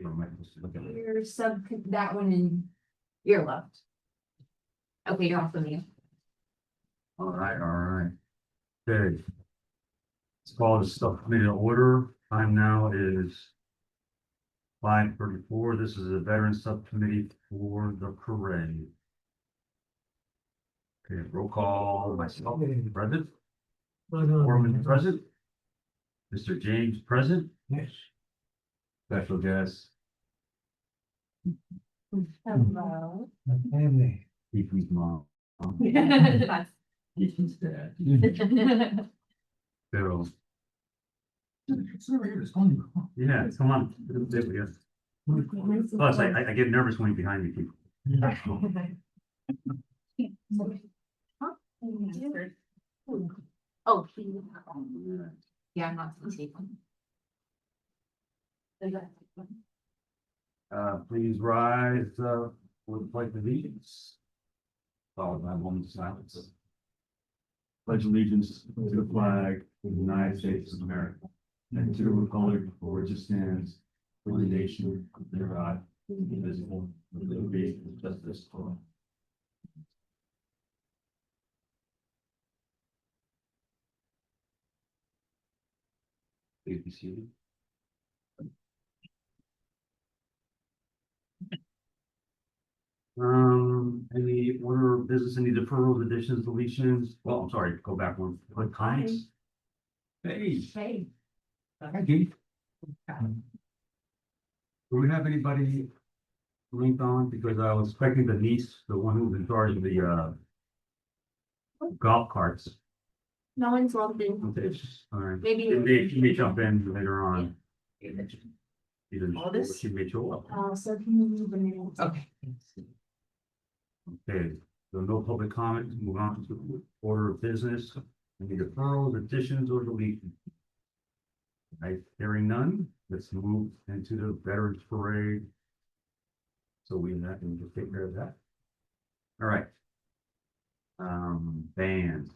Your that one in your left. Okay, you're off the mute. All right. Okay. Let's call the subcommittee to order. Time now is 5:34. This is a veteran subcommittee for the parade. Okay, roll call, myself, present. Foreman present. Mr. James present. Yes. Special guest, Hello. My family. Keithy's mom, That's- Keithy's dad, Bill. Yeah, come on. Plus, I get nervous when you're behind me, people. Oh, yeah, I'm not supposed to take one. Please rise, for the pledge of allegiance. Followed by a moment's silence. Pledge allegiance to the flag of the United States of America and to the republic for which it stands, one nation, under God, indivisible, with liberty and justice for all. Please be seated. Any order of business, any deferrals, additions, deletions? Well, I'm sorry, go back one. What kinds? Hey. Hey. Hi, Keith. Do we have anybody linked on? Because I was expecting the niece, the one who's in charge of the golf carts. No one's logged in. Okay, all right. Maybe. She may jump in later on. Either All this? she may show up. So can you move the minutes? Okay. Okay, so no public comment, move on to the order of business. Any deferrals, additions, or deletions? Right, hearing none, let's move into the Veterans Parade. So we can just take care of that. All right. Bands.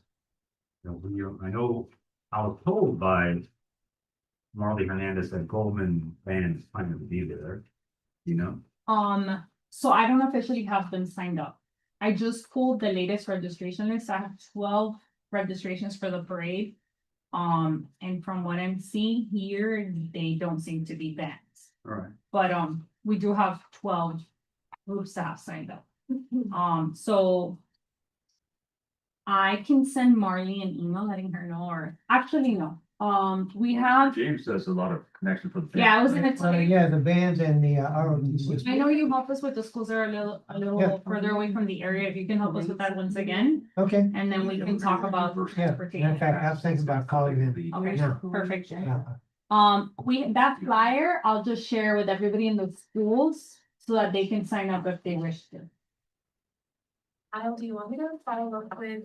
I know I was told by Marley Hernandez that Goldman Band is planning to be there, you know? So I don't officially have them signed up. I just pulled the latest registration list. I have 12 registrations for the parade. And from what I'm seeing here, they don't seem to be bands. All right. But we do have 12 groups that have signed up. So I can send Marley an email letting her know, or actually no. We have, James does a lot of connection for the. band. yeah, I was gonna tell you. Yeah, the bands and the ROTC. I know you help us with the schools that are a little Yeah. further away from the area. If you can help us with that once again, Okay, and then we can talk about yeah, transportation. in fact, I was thinking about calling them. Okay, Yeah. perfect. Yeah. That flyer, I'll just share with everybody in the schools so that they can sign up if they wish to. Do you want me to follow up with,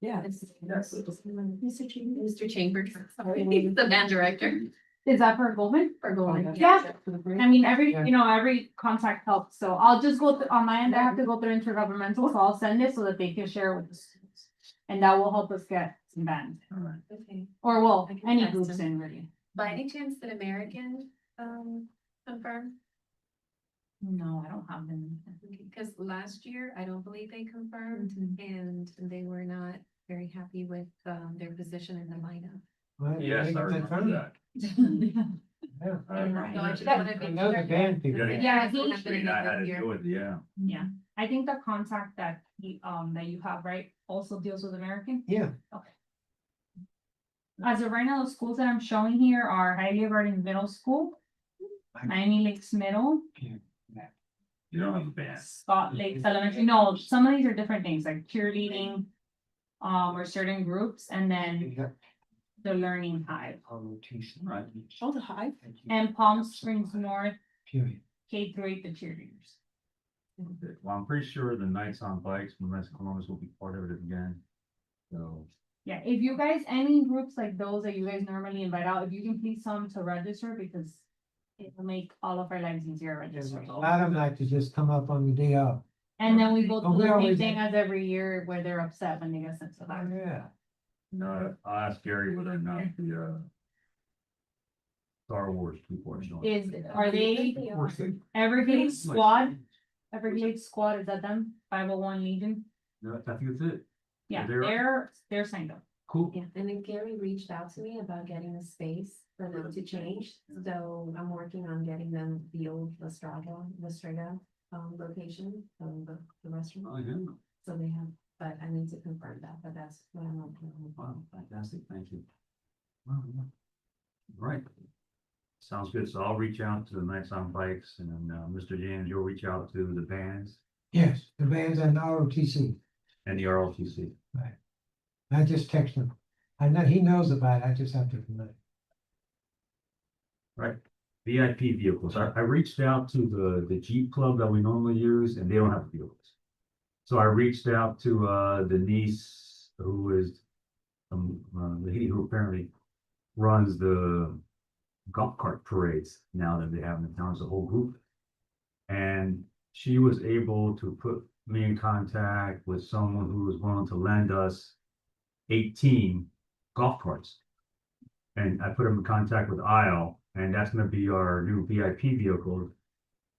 Yeah. Mr. Chambers, sorry, he's the band director. Is that for Goldman? For going. Yeah. I mean, every contact helps, so I'll just go on my end, I have to go through intergovernmental, so I'll send it so that they can share with the schools. And that will help us get some bands, All right. Okay. or well, I can any text groups them. in really. By any chance, did American, confirm? No, I don't have them. Because last year, I don't believe they confirmed, and they were not very happy with, their position in the lineup. Well, Yes, I think that's remember right. that. Yeah. So I just wanted to I make know the sure. band people. Yeah, he- I had to do it, yeah. Yeah, I think the contact that that you have, right, also deals with American. Yeah, As of right now, the schools that I'm showing here are Hialeah Gardens Middle School, Miami Lakes Middle, You don't have a band. Scott Lakes Elementary. No, some of these are different things like cheerleading, or certain groups, and then you got the Learning Hive ROTC. Right. Oh, the Hive? and Palm Springs North Period. K-8 the cheerleaders. Okay. Well, I'm pretty sure the Knights on Bikes from West Columbus will be part of it again. So, Yeah, if you guys, any groups like those that you guys normally invite out, if you can please come to register because it will make all of our lives easier There's registering. a lot of them like to just come up on the day of. And then we go Oh, through we the same always- thing as every year where they're upset when they get sent to Oh, that. yeah. no, I'll ask Gary whether or not Star Wars 2 portion. are they Everglades Squad? Everglades Squad, is that them? 501 Legion? No, I think that's it. Yeah, They're- they're signed up. Cool. Yeah, and then Gary reached out to me about getting a space for them to change, so I'm working on getting them the old Lastrada location of the restaurant. Oh, yeah. So they have, but I need to confirm that, but that's what I'm working on. Wow, fantastic, thank you. Wow, yeah. All right. Sounds good, so I'll reach out to the Knights on Bikes and then, Mr. James, you'll reach out to the bands Yes, the bands and ROTC. and the RLTC. I just text him. I know, he knows about it, I just have to commit. Right, VIP vehicles, I reached out to the Jeep Club that we normally use, and they don't have vehicles. So I reached out to, Denise, who is, the lady who apparently runs the golf cart parades now that they have in the town as a whole group. And she was able to put me in contact with someone who was willing to lend us 18 golf carts. And I put him in contact with Isle, and that's gonna be our new VIP vehicle.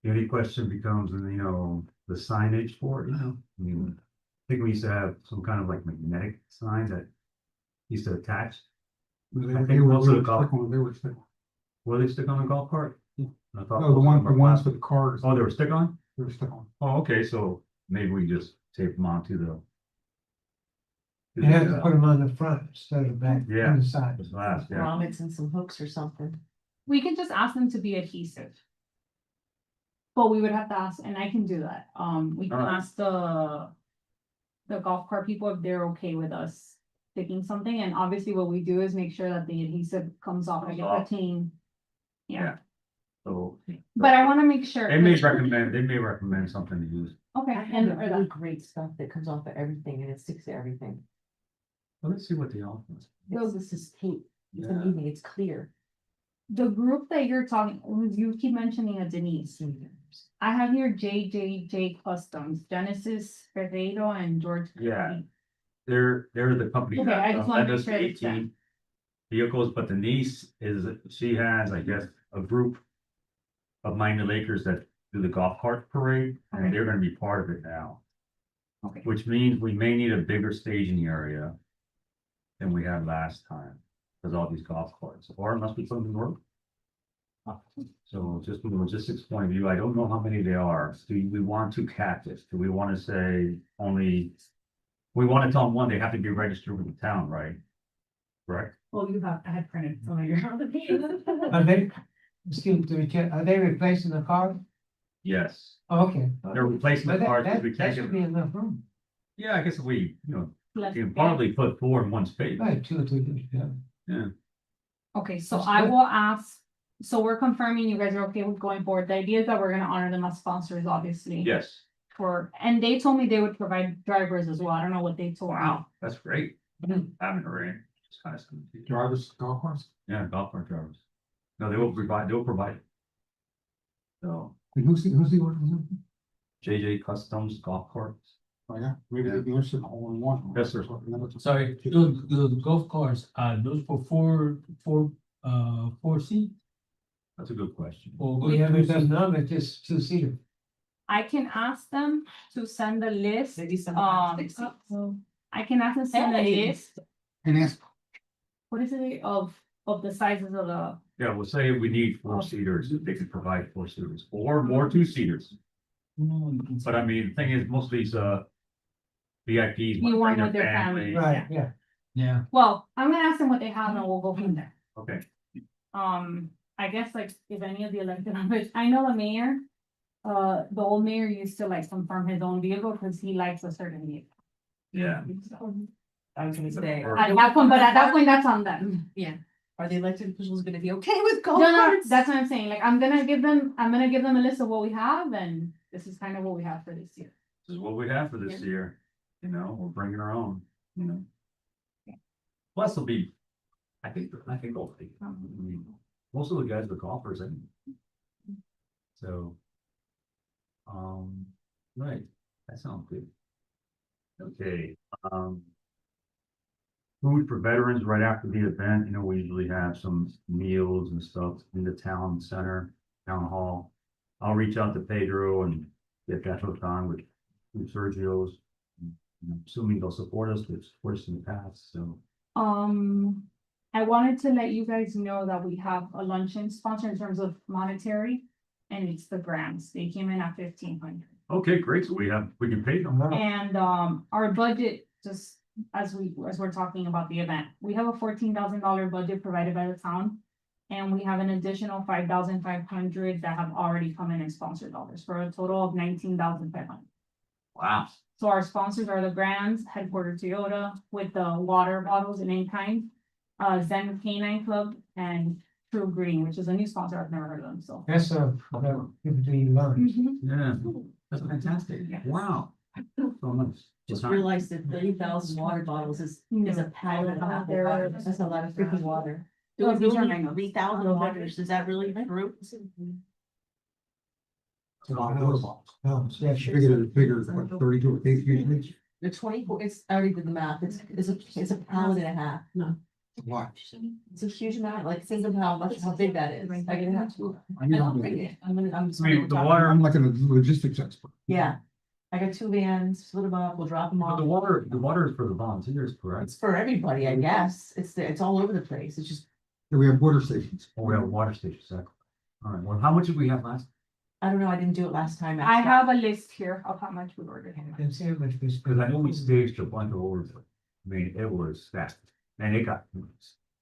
The only question becomes, the signage for it, I mean, I think we used to have some kind of like magnetic sign that used to attach. I think most of the golf, were they stick on a golf cart? I thought No, the most of them were ones plastic. with the cars, Oh, they were stick on? they were stuck on. Oh, okay, so maybe we just tape them onto the. You have to put them on the front instead of back, Yeah. on the side. The glass, yeah. Grommets and some hooks or something. We can just ask them to be adhesive. But we would have to ask, and I can do that, we can Alright. ask the golf cart people if they're okay with us sticking something, and obviously what we do is make sure that the adhesive comes off, like Comes off. a clean. Yeah, So. but I wanna make sure. They may recommend something to use. Okay, I and, have really great stuff that comes off of everything and it sticks to everything. Well, let's see what they offer. This is tape. It's Yeah. amazing. It's clear. the group that you're talking, you keep mentioning a Denise. I have here JJJ Customs, Genesis Ferreiro and George. Yeah. Cuddy. They're the company. Okay, I that, just wanna lent make us sure it's them. 18 vehicles, but Denise she has, I guess, a group of Minor Lakers that do the golf cart parade, Okay. and they're gonna be part of it now. Okay. Which means we may need a bigger staging area than we had last time, because all these golf carts, or it must be something work. So just from a logistics point of view, I don't know how many there are. Do we want to cap this? Do we want to say only? We want to tell them, one, they have to be registered with the town, right? Correct? Well, I had printed some of your. Are they, excuse me, are they replacing the car? Yes, Okay. they're replacing But the cars, that, because we that can't should get, be enough room. yeah, I guess if we, Let's you can get- probably put 4 in one space. Right, two or three, yeah. Yeah, Okay, so That's I good. will ask, so we're confirming you guys are okay with going forward. The idea is that we're gonna honor them as sponsors, obviously. yes, And they told me they would provide drivers as well. I don't know what they told me. wow, that's great. Having a rain, it's kind of. Drivers, golf carts. Yeah, golf cart drivers. No, they'll provide it. So, And who's the organization? JJ Customs Golf Carts. Oh, yeah, maybe they'd be interested in all in one. Yes, sir. Sorry, those golf carts, those for four seat? That's a good question. Or We haven't two done seat? none, it's just two-seater. I can ask them to send the list. Maybe some Um, plastic cups. I can ask them to send a Hey. list. And ask, What is it of the sizes of the, Yeah, we'll say we need 4-seaters, they could provide 4-seaters, or more 2-seaters. But I mean, the thing is, most of these, VIPs. You want bring with their family. Right, yeah. Yeah, well, I'm gonna ask them what they have and we'll go from there. Okay, I guess like if any of the elected officials, I know the mayor. The old mayor used to like confirm his own vehicle because he likes a certain vehicle. yeah. I was gonna say. Or- At that point, but at that point, that's on them. Are the elected officials gonna be okay with golf No, no, carts? that's what I'm saying, like, I'm gonna give them a list of what we have, and this is kind of what we have for this year. This is what we have for this year, we're bringing our own, Plus it'll be, I think they'll be, I mean, most of the guys are golfers, so. Right, that sounds good. Okay, food for veterans right after the event. You know, we usually have some meals and stuff in the town center, town hall. I'll reach out to Pedro and get that hooked on with Sergio's. I'm assuming they'll support us, they've supported us in the past, so. I wanted to let you guys know that we have a luncheon sponsor in terms of monetary. And it's the grants. They came in at 1,500. Okay, great. So we can pay them. And our budget, just as we're talking about the event, we have a $14,000 budget provided by the town. And we have an additional 5,500 that have already come in as sponsored dollars for a total of 19,500. Wow. So our sponsors are the Grands, Headquarters Toyota with the water bottles and in kind, Zen Canine Club and True Green, which is a new sponsor. I've never heard of them, so. That's the lunch. Yeah, that's fantastic. Yeah. Wow. So nice. Just realized that 30,000 water bottles is a pallet of apple water. That's a lot of freaking water. Those Those are are mangoes. 3,000 waters. Is that really true? It's a lot of water bottles. Oh, yeah, sure. Figure, what, 32 a case usually? The 24, I already did the math. It's a pallet and a half. Why? It's a huge amount. Like, think of how big that is. I can have to. I mean, I'm the water, I'm like a logistics expert. Yeah. I got 2 vans, split them up, we'll drop them but off. the water is for the volunteers, correct? It's for everybody, I guess. It's all over the place. It's just, Yeah, we have water stations. Oh, we have a water station, exactly. All right, well, how much did we have last? I don't know, I didn't do it last time. I have a list here of how much we ordered. And see how much we spent. Because I know we staged a bunch of orders. I mean, it was fast, and it got.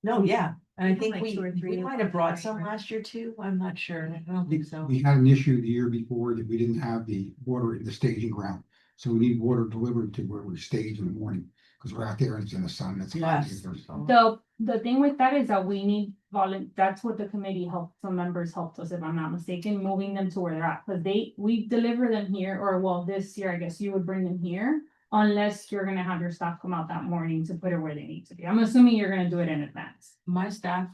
No, yeah, and I think Like we 2 or 3 might have brought some last year too. I'm not sure. I don't think so. We had an issue the year before that we didn't have the water in the staging ground. So we need water delivered to where we stage in the morning, because we're out there and it's in the sun. That's. Yes. The thing with that is that we need that's what the committee helped, some members helped us, if I'm not mistaken, moving them to where they're at. Cause we deliver them here, or well, this year, I guess you would bring them here. Unless you're gonna have your staff come out that morning to put it where they need to be. I'm assuming you're gonna do it in advance. My staff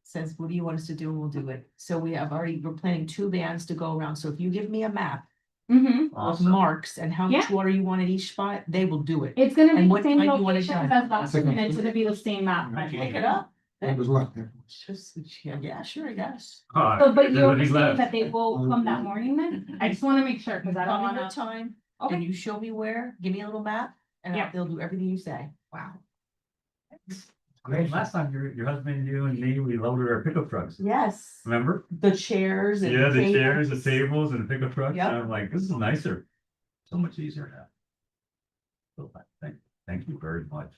says, what do you want us to do? And we'll do it. So we're planning 2 vans to go around. So if you give me a map Mm-hmm. of Awesome. marks and how much Yeah. water you want at each spot, they will do it. It's gonna be And the what same time you want it location done? as last year, and it's gonna be the same map. Pick it up. That was left. Just, yeah, sure, I guess. So, but you Everybody understand left. that they will come that morning then? I just wanna make sure, cause I don't Tell me wanna. what time, Okay. and you show me where, give me a little map, and Yeah. they'll do everything you say. Wow. Great, last time your husband, you and me, we loaded our pickup trucks, Yes, remember? the chairs and. Yeah, the chairs, the tables. tables and the pickup trucks, Yep. and I'm like, this is nicer. So much easier now. So, thank you very much.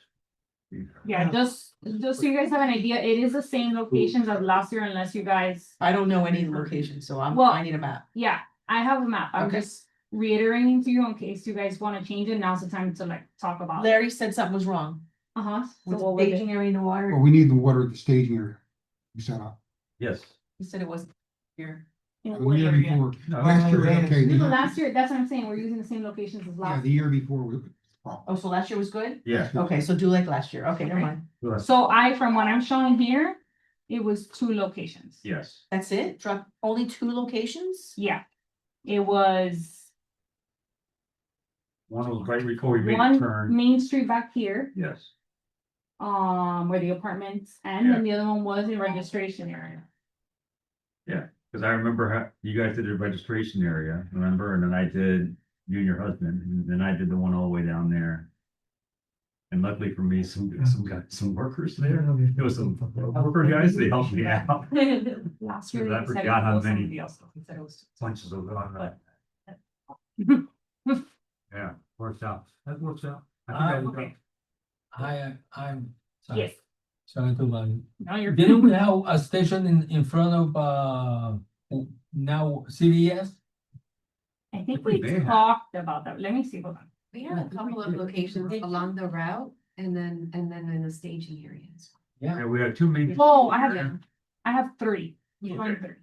Yeah, just so you guys have an idea, it is the same locations as last year unless you guys, I don't know any location, so Well- I need a map. yeah, I have a map. I'm Okay. just reiterating to you in case you guys wanna change it. Now's the time to like talk about it. Larry said something was wrong Uh-huh. So with what the was it? staging area in the water. Well, we need the water at the staging area. You set up. Yes. He said it wasn't here. In The what year area? before, No, last year was okay. No, The no, year- last year, that's what I'm saying, we're using the same locations as Yeah, last. the year before was. Oh, so last year was good? Yeah. Okay, so do like last year. Okay, never mind. So from what I'm showing here, it was 2 locations. Yes. That's it? Drop only 2 locations? Yeah. It was One was right before we made the one turn. Main Street back here, Yes. where the apartments end, and the other one was in registration area. Cause I remember how you guys did the registration area, remember? And then I did, you and your husband, and then I did the one all the way down there. And luckily for me, some workers there. There was some worker guys, they helped me out. Last year. I they said forgot it how was many- somebody else, though. He said it was- Bunches of Yeah, works out. That works out. I think Okay. I'm sorry. Yes, Sorry to bother you. no, you're. Didn't we have a station in front of, now CVS? I think We we may have. talked about that. Let me see, hold on. We have a couple of locations along the route and then in the staging areas. Yeah, we had 2 main. Oh, I Yeah. have 3. Yeah. One, 3.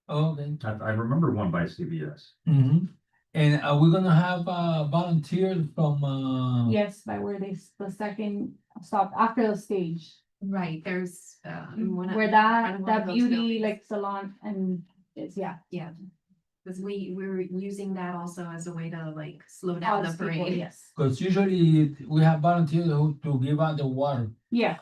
Okay. I remember one by CVS. Mm-hmm. And are we gonna have volunteers from, Yes, by where the second stop after the stage, Right, there's, one. where one that of those beauty buildings. like salon and it's, yeah. Yeah, because we were using that also as a way to like slow down the house people, parade. Yes. because usually we have volunteers to give out the water. Yeah,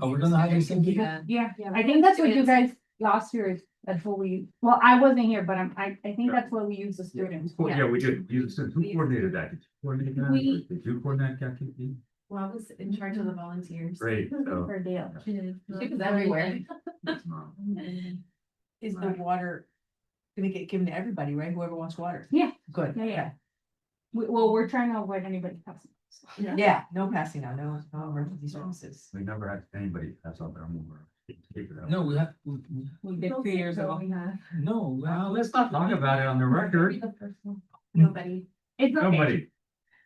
Oh, we're gonna have this thing before? yeah, Yeah, I think that's what you guys, last year, that's what we, well, I wasn't here, but I think that's what we use the students. Well, yeah, we did, you said who coordinated that? Did you coordinate that? We- Did you coordinate that? Kiki? Well, I was in charge of the volunteers. Great, so. For Dale. She was everywhere. Is the water gonna get given to everybody, right? Whoever wants water? Yeah. Good. Yeah, yeah. Well, we're trying to avoid anybody passing. Okay. Yeah, no passing out, no emergency services. We never had anybody pass out their homework. No, we have, We did 2 years ago. no. Well, let's not talk about it on the record. Nobody. It's okay. Nobody.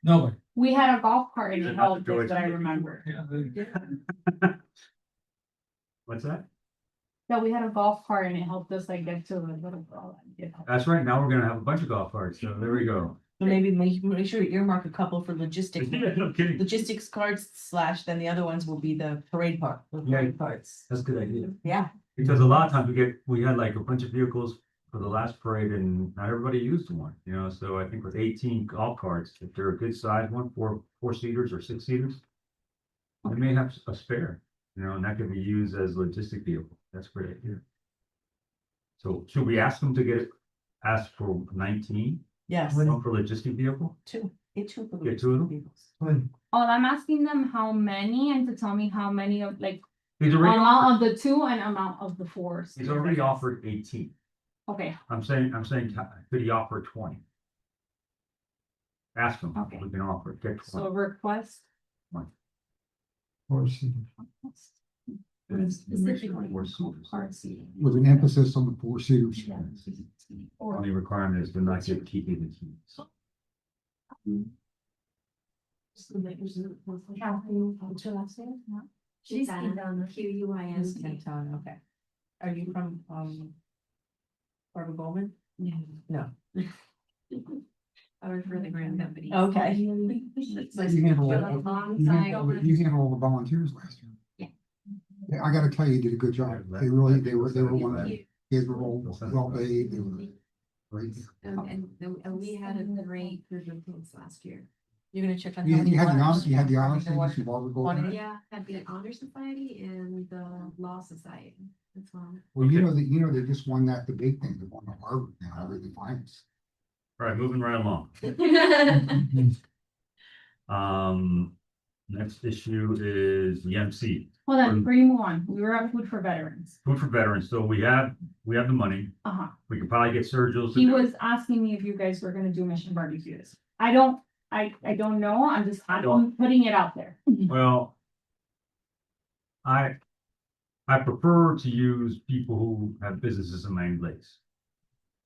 Nobody. We had a golf cart and Is it it not helped the us, Joy that I Tree? remember. What's that? That we had a golf cart and it helped us like get to the little girl. It helped. That's right. Now we're gonna have a bunch of golf carts. So there we go. So maybe make sure you earmark a couple for logistics. No kidding. Logistics cards / then the other ones will be the parade park, the parade carts. That's a good idea. Yeah, Because a lot of times we had like a bunch of vehicles for the last parade and not everybody used one, you know, so I think with 18 golf carts, if they're a good size one, four seaters or 6 seaters. They may have a spare, you know, and that could be used as logistic vehicle. That's a great idea. So should we ask them to ask for 19 yes, When- for logistic vehicle? get two for the Get 2 of them? vehicles. When, All I'm asking them how many and to tell me how many of like He's already, amount of the 2 and amount of the 4. he's already offered 18. Okay, I'm saying, could he offer 20? Ask him, Okay. we can offer, get so 20. request. or she- Specifically. Four seaters. Hard seating. With an emphasis on the 4 seaters. Only requirement is to not give keeping the keys. Kathleen, what's your last name? She's on Miss QUIN. Canton, okay. Are you from, Barbara Bowman? No. I was really grand company. Okay. You handle all the volunteers last year. Yeah. Yeah, I gotta tell you, you did a good job. They were one of the, kids were all well paid, they were great. And we had a great group of kids last year. You're gonna check on. You how many had the waters- honor, you had the how honor many students waters- from Barbara Quantity? Gold. Yeah, had the Honor Society and the Law Society. That's all. Well, they just won that debate thing, they won the Harvard now, everything finals. All right, moving right along. Next issue is the MC, Hold on, before you move on, we were at Food for Veterans. food for veterans. So we have the money. Uh-huh. We could probably get Sergio's. to He do it. was asking me if you guys were gonna do mission barbecues. I don't know, I'm putting it out there. Well, I prefer to use people who have businesses in Miami Lakes.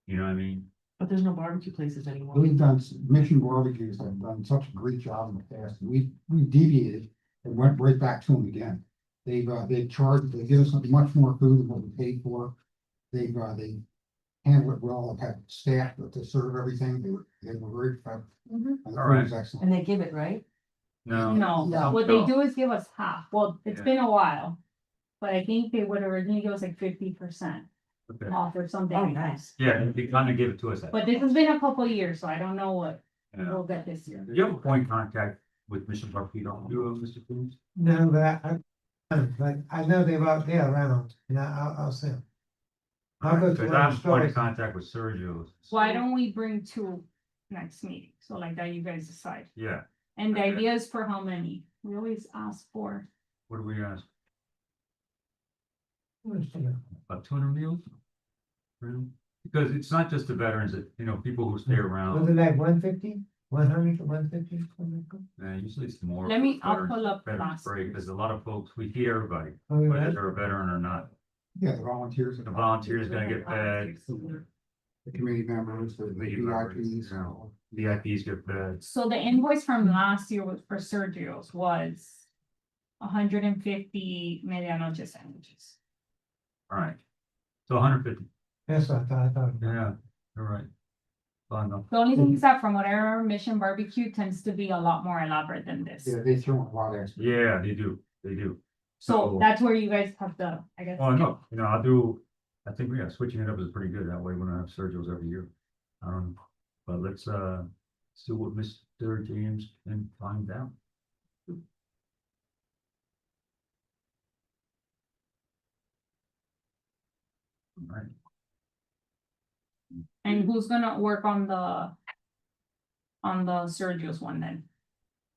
You know what I mean? But there's no barbecue places anymore. We've done, Mission Barbecues have done such a great job in the past, we deviated and went right back to them again. They've give us much more food than what we paid for. They handle it well, they've had staff to serve everything, they were very effective. And the All food right. was excellent. And they give it, right? No. No, what they do is give us half. Well, it's Yeah. been a while. But I think they would originally give us like 50% Okay. off or something. Oh, like that. nice. Yeah, they kind of give it to us. But this has been a couple of years, so I don't know what Yeah. we'll get this year. Do you have a point of contact with Mission Barbecue? Don't you, Mr. Coons? No, but I know they're around, and I'll see them. I'll go to Because one I of have the a point of stores. contact with Sergio's. Why don't we bring 2 next meeting? So like that you guys decide. Yeah, And the idea is for how many? We always ask for. what do we ask? Let's see them. About 200 meals? Really? Because it's not just the veterans that, you know, people who stay around, Was it like 150, 100, 150? usually it's more. Let me, I'll veterans- pull up veterans last. break, because a lot of folks, we feed everybody, Oh, whether yeah. they're a veteran or not. Yeah, the volunteers. The volunteers gonna get fed, The committee members, the Committee members, VIPs. yeah. VIPs get fed. So the invoice from last year was for Sergio's was 150 medianoche sandwiches. All right. So 150, That's what I thought. yeah, you're right. Fine enough. The only thing is that from what I remember, Mission Barbecue tends to be a lot more elaborate than this. Yeah, they throw in a lot of extra. Yeah, they do. So that's where you guys have to, I guess. Oh, no, I think, yeah, switching it up is pretty good. That way we don't have Sergio's every year. But let's see what Mr. James can find out. Right. And who's gonna work on the Sergio's one then?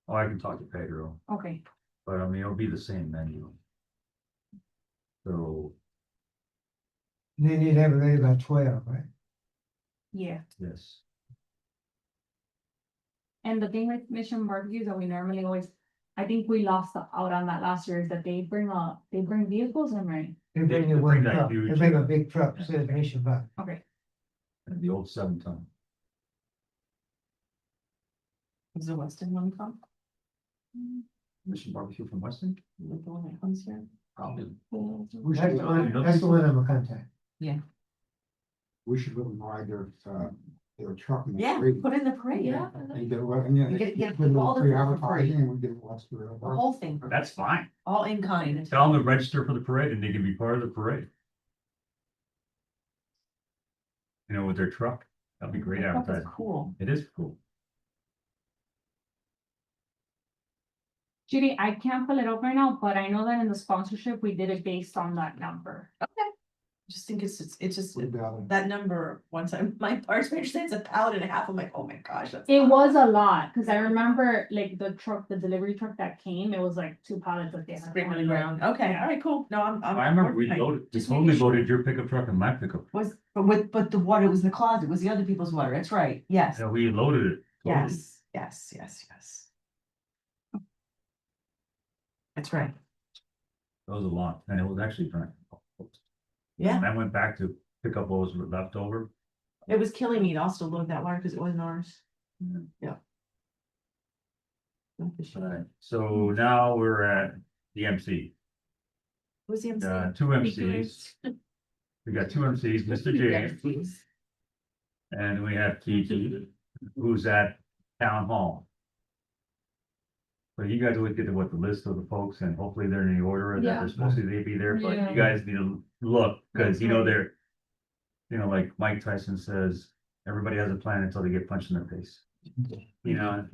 Oh, I can talk to Pedro, Okay, but I mean, it'll be the same menu. So, They need everybody by 12, right? yeah. yes, And the thing with Mission Barbecues that we normally always, I think we lost out on that last year, is that they bring vehicles in, right? They bring They you bring one that truck, they huge- bring a big truck, says Mission Bar. Okay, and the old 7-ton. Is the Weston one come? Mission barbecue from Weston? With the one that comes here? Probably. We That's should, the one, that's the one I'm gonna contact. we should let them ride their truck. in the Yeah, parade. put in the parade, yeah. And get, and yeah. You get put a little all the free food for free. advertising and we get lots of. The whole thing, That's fine. all in kind. Tell them to register for the parade and they can be part of the parade. You know, with their truck. That'd be great That was advertising. cool. It is cool. Judy, I can't pull it up right now, but I know that in the sponsorship, we did it based on that number. Just think it's just What about it? that number, one time, my parts manager said it's a pallet and a half, I'm like, oh my gosh, that's. It was a lot, cause I remember like the delivery truck that came, it was like 2 pallets that they had. Bring on the ground, okay, all right, cool, no, I'm. I remember we loaded, we Just totally making sure. loaded your pickup truck and my pickup. But the water was the closet, it was the other people's water, that's right, yes, Yeah, we loaded it. totally. yes. That's right, That was a lot, and it was actually dry. yeah, And I went back to pick up what was left over. it was killing me to also load that water, cause it wasn't ours. Yeah. Right, so now we're at the MC. Who's the MC? Two MCs. We got two MCs, Mr. James, and we have Kiki, who's at Town Hall. So you guys always get the list of the folks, and hopefully they're in the order that Yeah. they're supposed to be there, but Yeah. you guys need to look, because That's you know, right. they're. You know, like Mike Tyson says, everybody has a plan until they get punched in the face. You know,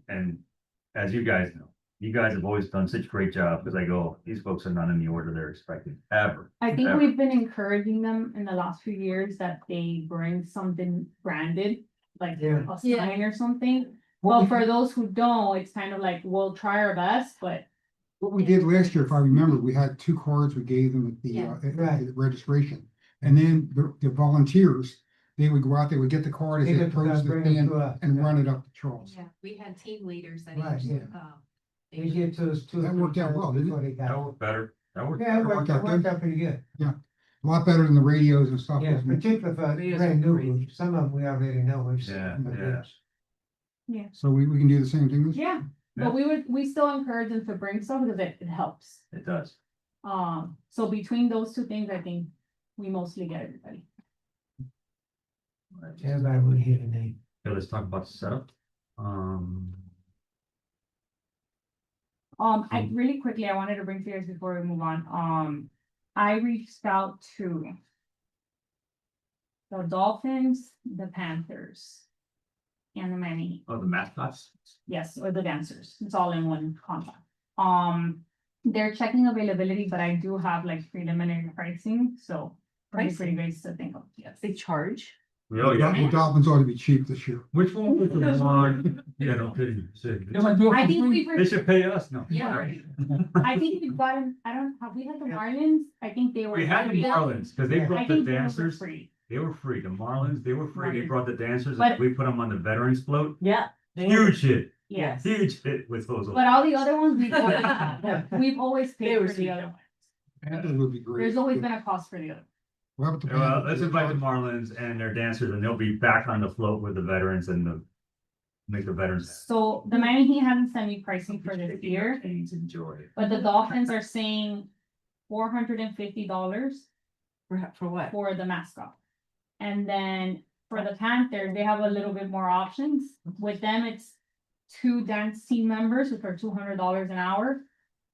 and as you guys know, you guys have always done such a great job, because I go, these folks are not in the order they're expecting, ever. I think Ever. we've been encouraging them in the last few years that they bring something branded, like Yeah. a sign or something. What Well, we- for those who don't, it's kind of like, we'll try our best, but What we did last year, if I remember, we had 2 cards we gave them at the, Yeah. at the registration. And then the volunteers, they would go out, they would get the card as They they get to approached the bring it stand to us. and run it up to Charles. Yeah, we had team leaders that Right, each, yeah. They get to us too. That worked out well, didn't it? Before they got That it. worked better, that worked. Yeah, it Worked out worked good. out pretty good. A lot better than the radios and stuff. Yeah, wasn't it? particularly for Videos brand are new great. groups, some of them we already know. We've seen Yeah, them, but yeah. yes. So we can do the same thing this year. yeah. Yeah. But we still encourage them to bring stuff because it helps. It does. So between those two things, I think we mostly get everybody. Everybody will hear the name. Okay, let's talk about the setup. I really quickly, I wanted to bring to you guys before we move on. I reached out to the Dolphins, the Panthers, and the Manny. Oh, the mascots? Yes, or the dancers. It's all in one contract. They're checking availability, but I do have like preliminary pricing, so pretty Pricing? ways to think of. Yes. They charge? Oh, yeah. The Dolphins ought to be cheap this year. Which one was the one? Yeah, no kidding. I think we've, They should pay us, no. Yeah. I think we've gotten, I don't, have we had the Marlins? I think they were. We had the Marlins, because they I brought the think those were dancers, free. they were free, the Marlins, they were free, they Right. brought the dancers, But- and we put them on the veterans float. Yeah. Huge hit, Yes, huge hit with those. but all the other ones, we've always They paid were for the sweet. other ones. That would be great. There's always been a cost for the other. Well, it Well, depends. let's invite the Marlins and their dancers, and they'll be back on the float with the veterans and make the veterans. So the man, he hasn't sent me pricing for this year, Enjoy. but the Dolphins are saying $450 For what? for the mascot. And then for the Panthers, they have a little bit more options. With them, it's 2 dance team members, which are $200 an hour.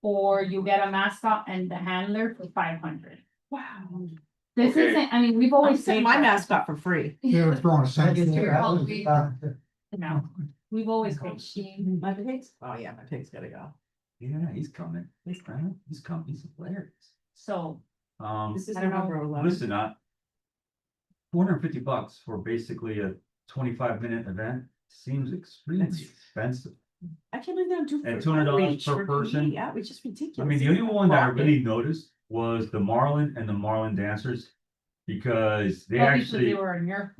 Or you get a mascot and the handler for $500. Wow. This Okay. isn't, I mean, we've I always sent paid my for it. mascot for free. Yeah, it's throwing a I cent. didn't hear that. Well, Was we- about- No, we've always paid. My pigs? Oh, yeah, my pig's gotta go. Yeah, he's coming, he's coming, he's hilarious. So This is I don't know. November 11th. listen, $450 for basically a 25-minute event seems extremely That's- expensive. I can't believe they don't do. And for $200 outreach, per for person? community outreach, it's ridiculous. I mean, the only one that I really noticed was the Marlin and the Marlin dancers. Because they Well, because actually, they were in your.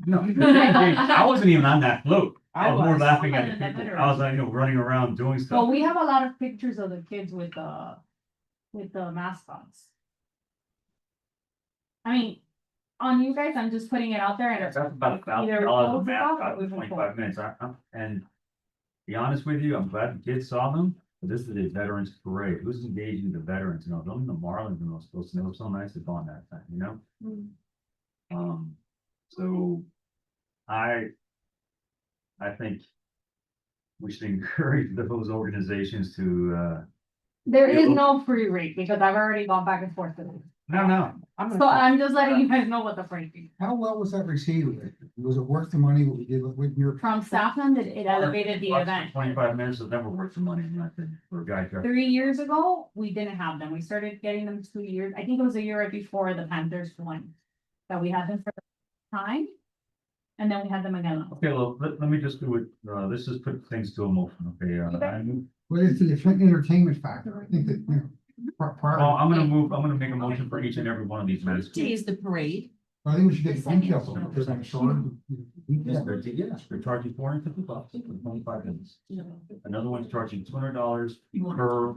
no, I wasn't even on that float. I was more was. laughing at Oh, the that people. better. I was like, running around doing Well, stuff. we have a lot of pictures of the kids with the mascots. I mean, on you guys, I'm just putting it out there and. That's about Either $1,000 a close it off mascot or we for can 25 minutes. And be honest with you, I'm glad the kids saw them, but this is a veterans parade. Who's engaging the veterans? You know, only the Marlins are supposed to know. It was so nice to go on that thing, you know? So I think we should encourage those organizations to, There is Yeah. no free rate because I've already gone back and forth with it. no. I'm So gonna, I'm just letting you guys know what the free fee. How well was that received? Was it worth the money what we did with your? From Staffland, it elevated the event. 25 minutes is never worth the money, nothing for a guy. 3 years ago, we didn't have them. We started getting them 2 years. I think it was a year right before the Panthers won. That we had them for time. And then we had them again. Okay, well, let me just do it, let's just put things to a motion, okay? What is the entertainment factor? I think that, you know, prior, I'm gonna make a motion for each and every one of these minutes. day is the parade. I think we should get the details on it, because I'm sure. Yes, they're charging $450 for 25 minutes. Another one's charging $200 per.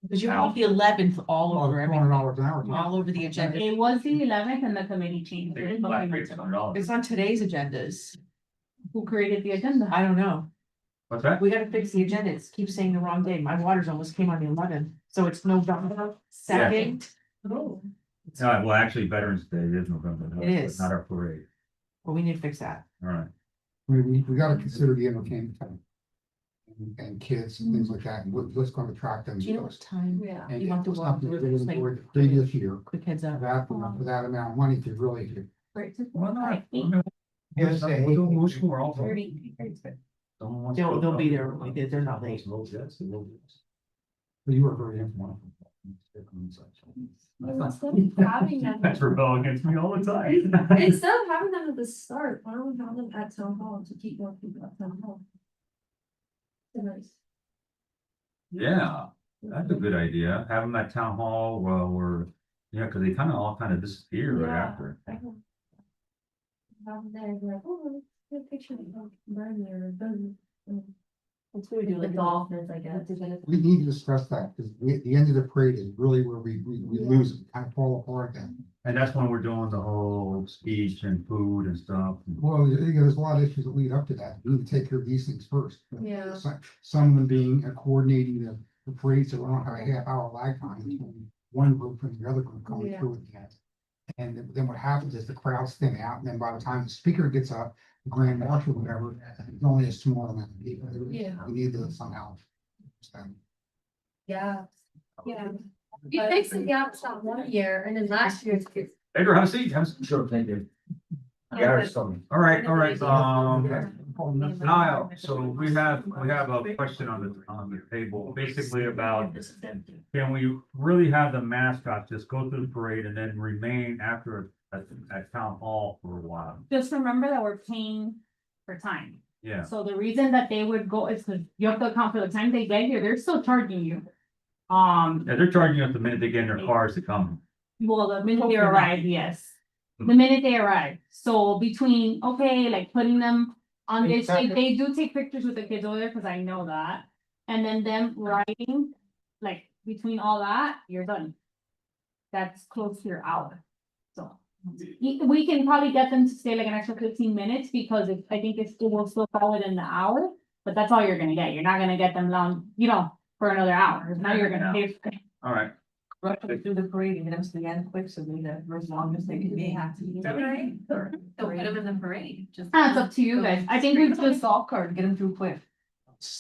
Because you want the 11th all over everything, $400 an hour. all over the agenda. It was the 11th and the committee changed it. Flat rate's $100. It's on today's agendas. Who created the agenda? I don't know. What's that? We gotta fix the agenda. It keeps saying the wrong day. My waters almost came on the 11th, so it's November 2nd. No, well, actually, Veterans Day is November. It is. Not our parade, Well, we need to fix that. all right. We gotta consider the entertainment time. And kids and things like that, and what's gonna attract them. Do you know what time? Yeah. And You want to it's walk something through that this, was like, for the previous year, Quick heads up. that, for that amount of money to really. Why not? I think- Yes, We'll do a motion, we're all for it. 30. Someone wants They'll- to- they'll be there early. They're not late. Yes, they will be. But you were very informed. Instead of having them, That's rebelling against me all the time. instead of having them at the start, why don't we have them at town hall to keep more people at town hall? Nice. Yeah, that's a good idea. Have them at town hall while we're, yeah, because they all disappear right Yeah. after. Have them there, be like, oh, let's get a picture of Bernie or boom. That's what we do, The like, dolphins, I guess. We need to discuss that, because the end of the parade is really where we lose, it, kind of fall apart then. And that's when we're doing the whole speech and food and stuff. Well, there's a lot of issues that lead up to that. We need to take care of these things first. Yeah. Some of them being coordinating the parade, so we don't have a half-hour lag time between one group and the other group coming Yeah. through at the end. And then what happens is the crowds thin out, and then by the time the speaker gets up, the grand marshal, whatever, it's only a small amount of people. Yeah. We need to somehow. understand. Yeah. Yeah. You fixed the gap stop one year and then last year it's. Edgar, have a seat. Sure, thank you. All right, Niall, so we have a question on the table, basically about, can we really have the mascot just go through the parade and then remain after at town hall for a while? Just remember that we're paying for time. Yeah, So the reason that they would go is because you have to account for the time they get here, they're still charging you. yeah, they're charging us the minute they get in their cars to come. Well, the minute they Hopefully not. arrive, yes. The minute they arrive, so between, okay, like putting them on this, they do take pictures with the kids over there, cause I know that. And then them riding, like between all that, you're done. That's close to your hour, so. We can probably get them to stay like an extra 15 minutes, because I think it will still fall within the hour. But that's all you're gonna get, you're not gonna get them long, for another hour, now you're gonna pay. All right, Rush them through the parade and get them to the end quick, so they're as long as they can be. Or put them in the parade, just. That's up to you guys, I think we just. Golf cart, get them through quick.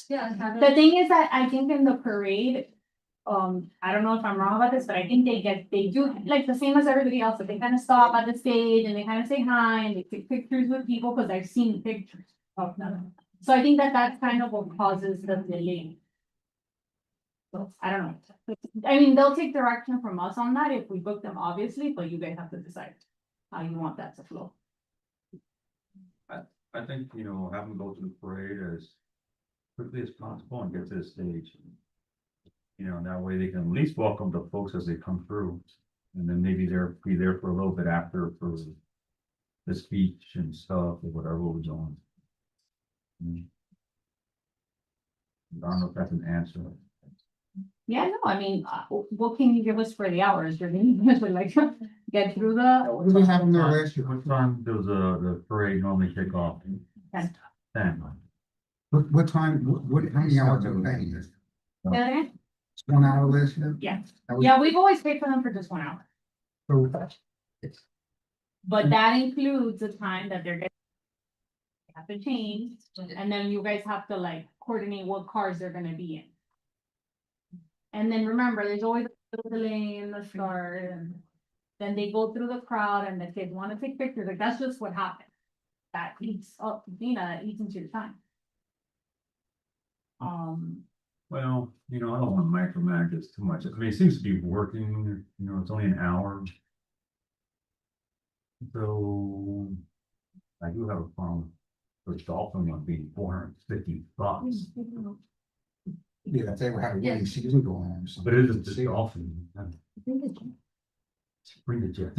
Yeah. have The them- thing is that I think in the parade, I don't know if I'm wrong about this, but I think they do, like the same as everybody else, but they kind of stop at the stage and they kind of say hi and they take pictures with people, because I've seen pictures of them. So I think that that's kind of what causes the delay. So, I don't know. I mean, they'll take direction from us on that if we book them, obviously, but you guys have to decide how you want that to flow. I think, you know, have them go through the parade as quickly as possible and get to the stage. You know, that way they can at least welcome the folks as they come through. And then maybe be there for a little bit after for the speech and stuff or whatever we're doing. I don't know if that's an answer. Yeah, no, I mean, what can you give us for the hours? You're gonna like get through What did we have them there last year? What time does the parade normally kick off? 10. 10. What time, how many hours are we paying this? Yeah, 1 hour last year? yeah, That was- yeah, we've always paid for them for just 1 hour, So, but that includes the time that they're getting. They have to change, and then you guys have to like coordinate what cars they're gonna be in. And then remember, there's always a little delay in the start, and then they go through the crowd and the kids wanna take pictures, like, that's just what happened. That eats up, that eats into your time. Well, you know, I don't want to micromanage this too much. I mean, it seems to be working, you know, it's only an hour. So I do have a problem with Dolphin one being $450. yeah, if they were having a winning season going on or something. But it isn't just Dolphin. Bring the jet.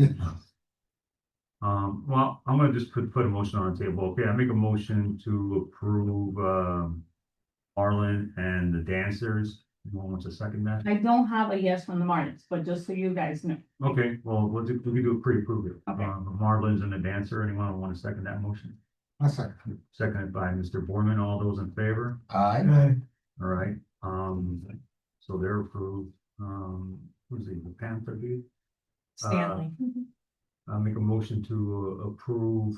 Well, I'm gonna just put a motion on the table. Okay, I make a motion to approve, Marlin and the dancers. Anyone wants to second that? I don't have a yes from the Martins, but just so you guys know. Okay, well, we can do a pre-approve it. Okay. The Marlins and the dancer, anyone want to second that motion? I second. Seconded by Mr. Borman. All those in favor? Right. All right, so they're approved. Who's the Panther dude? Stanley. I'll make a motion to approve,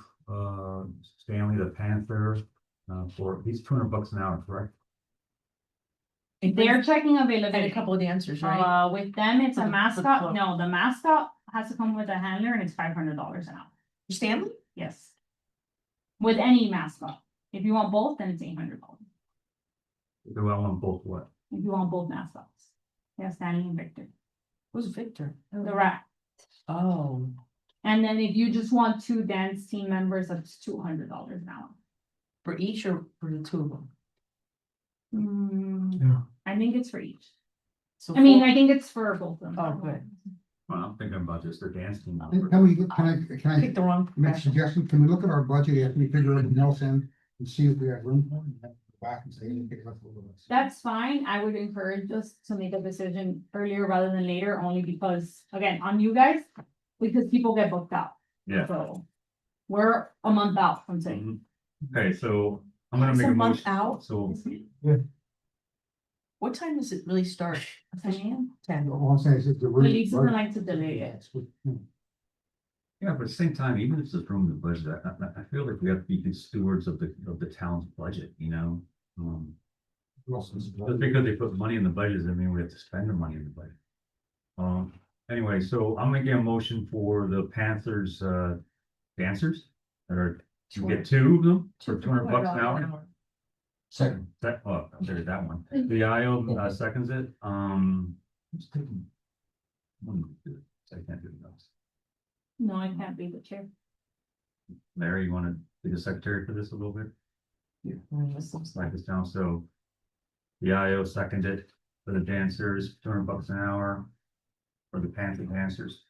Stanley the Panther, for, he's $200 an hour, correct? They're checking And a availability. couple of dancers, right? With them, it's For a the mascot. club. No, the mascot has to come with a handler and it's $500 an hour. Stanley? Yes. With any mascot. If you want both, then it's $800. Do I want both what? If you want both mascots. Yeah, Stanley and Victor, Who's Victor? the rat. Oh, And then if you just want 2 dance team members, that's $200 an hour. for each or for the two of them? Yeah. I think it's for each. So I mean, four- I think it's for both of them. Oh, good. Well, I'm thinking about just the dance team. Can we, can I Pick the wrong make a profession. suggestion? Can we look at our budget after we figure everything else in and see if we have room for it? And then go back and say, okay, let's a little bit. That's fine. I would encourage us to make a decision earlier rather than later, only because, again, on you guys, because people get booked out. Yeah. So we're a month out from saying. Mhm. Okay, so I'm gonna It's make a a month motion. out? So, What time does it really start? 10 a.m. 10. All I'm saying is that the. Police doesn't like to delay it. yeah, but at the same time, even if it's from the budget, I feel like we have to be good stewards of the town's budget, you know? Just because they put money in the budget doesn't mean we have to spend the money in the budget. Anyway, so I'm making a motion for the Panthers, dancers that are, you get 2 of them for $200 an hour. Second. That, oh, there's that one. The IO seconds it, who's taking? I can't do those. No, I can't be the chair. Larry, you wanna be the secretary for this a little bit? Write this down, so. The IO seconded for the dancers, $200 an hour. For the Panther dancers.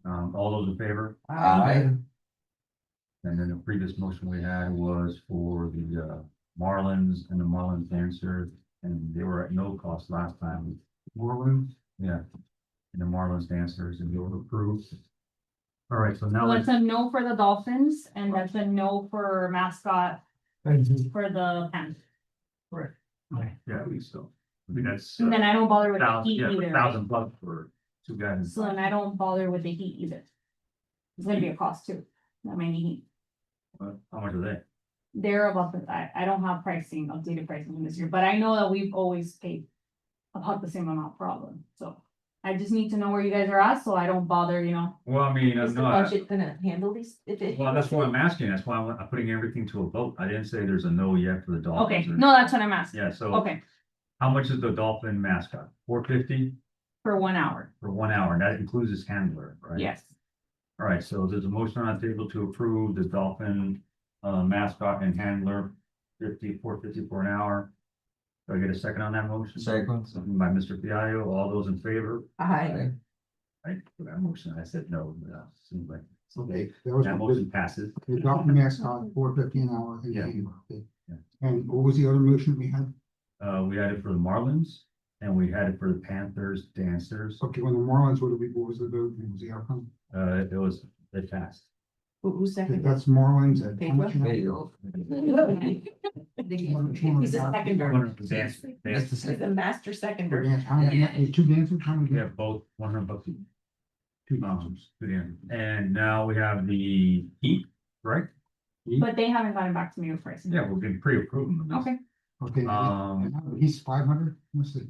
All those in favor? Aye. And then the previous motion we had was for the Marlins and the Marlins dancers, and they were at no cost last time. Marlins? Yeah. And the Marlins dancers, and they were approved. All right, so now So let's, that's a no for the Dolphins and that's a no for mascot for the Panthers. yeah, we still, I mean, that's. And then I don't bother with the $1,000, heat yeah, either. right? $1,000 for 2 guys. So then I don't bother with the heat either. It's gonna be a cost too, that many heat. How much are they? They're about the, I don't have pricing, updated pricing this year, but I know that we've always paid about the same amount for all of them, so. I just need to know where you guys are at, so I don't bother, you know. Well, I mean, Is the no, budget gonna handle these? If it- well, that's why I'm asking, that's why I'm putting everything to a vote. I didn't say there's a no yet for the Okay, Dolphins. no, that's what I'm asking. Yeah, so. Okay, How much is the dolphin mascot? $4.50 for 1 hour. for 1 hour. That includes his handler, right? Yes. All right, so there's a motion on the table to approve the dolphin mascot and handler $4.50 for an hour. Do I get a second on that motion? Second. Something by Mr. Piaio. All those in favor? I, Right, for that motion, I said no, seems like, Okay, that was that motion passes. the dolphin mascot, $4.50 an hour. Yeah. Okay. Yeah. And what was the other motion we had? We had it for the Marlins and we had it for the Panthers dancers. Okay, when the Marlins, what was the vote? What was the outcome? It passed. who's Okay, second? that's Marlins at how much? Pedro? now? He's a seconder. One of the dancers. That's the He's second. a master For seconder. dance, how many, two dancers, how many? We have both $100. Two dancers. Good answer. And now we have the Heat, right? But they haven't gotten back to me with pricing. Yeah, we're getting pre-approved. Okay, Okay, Um, he's 500, what's the?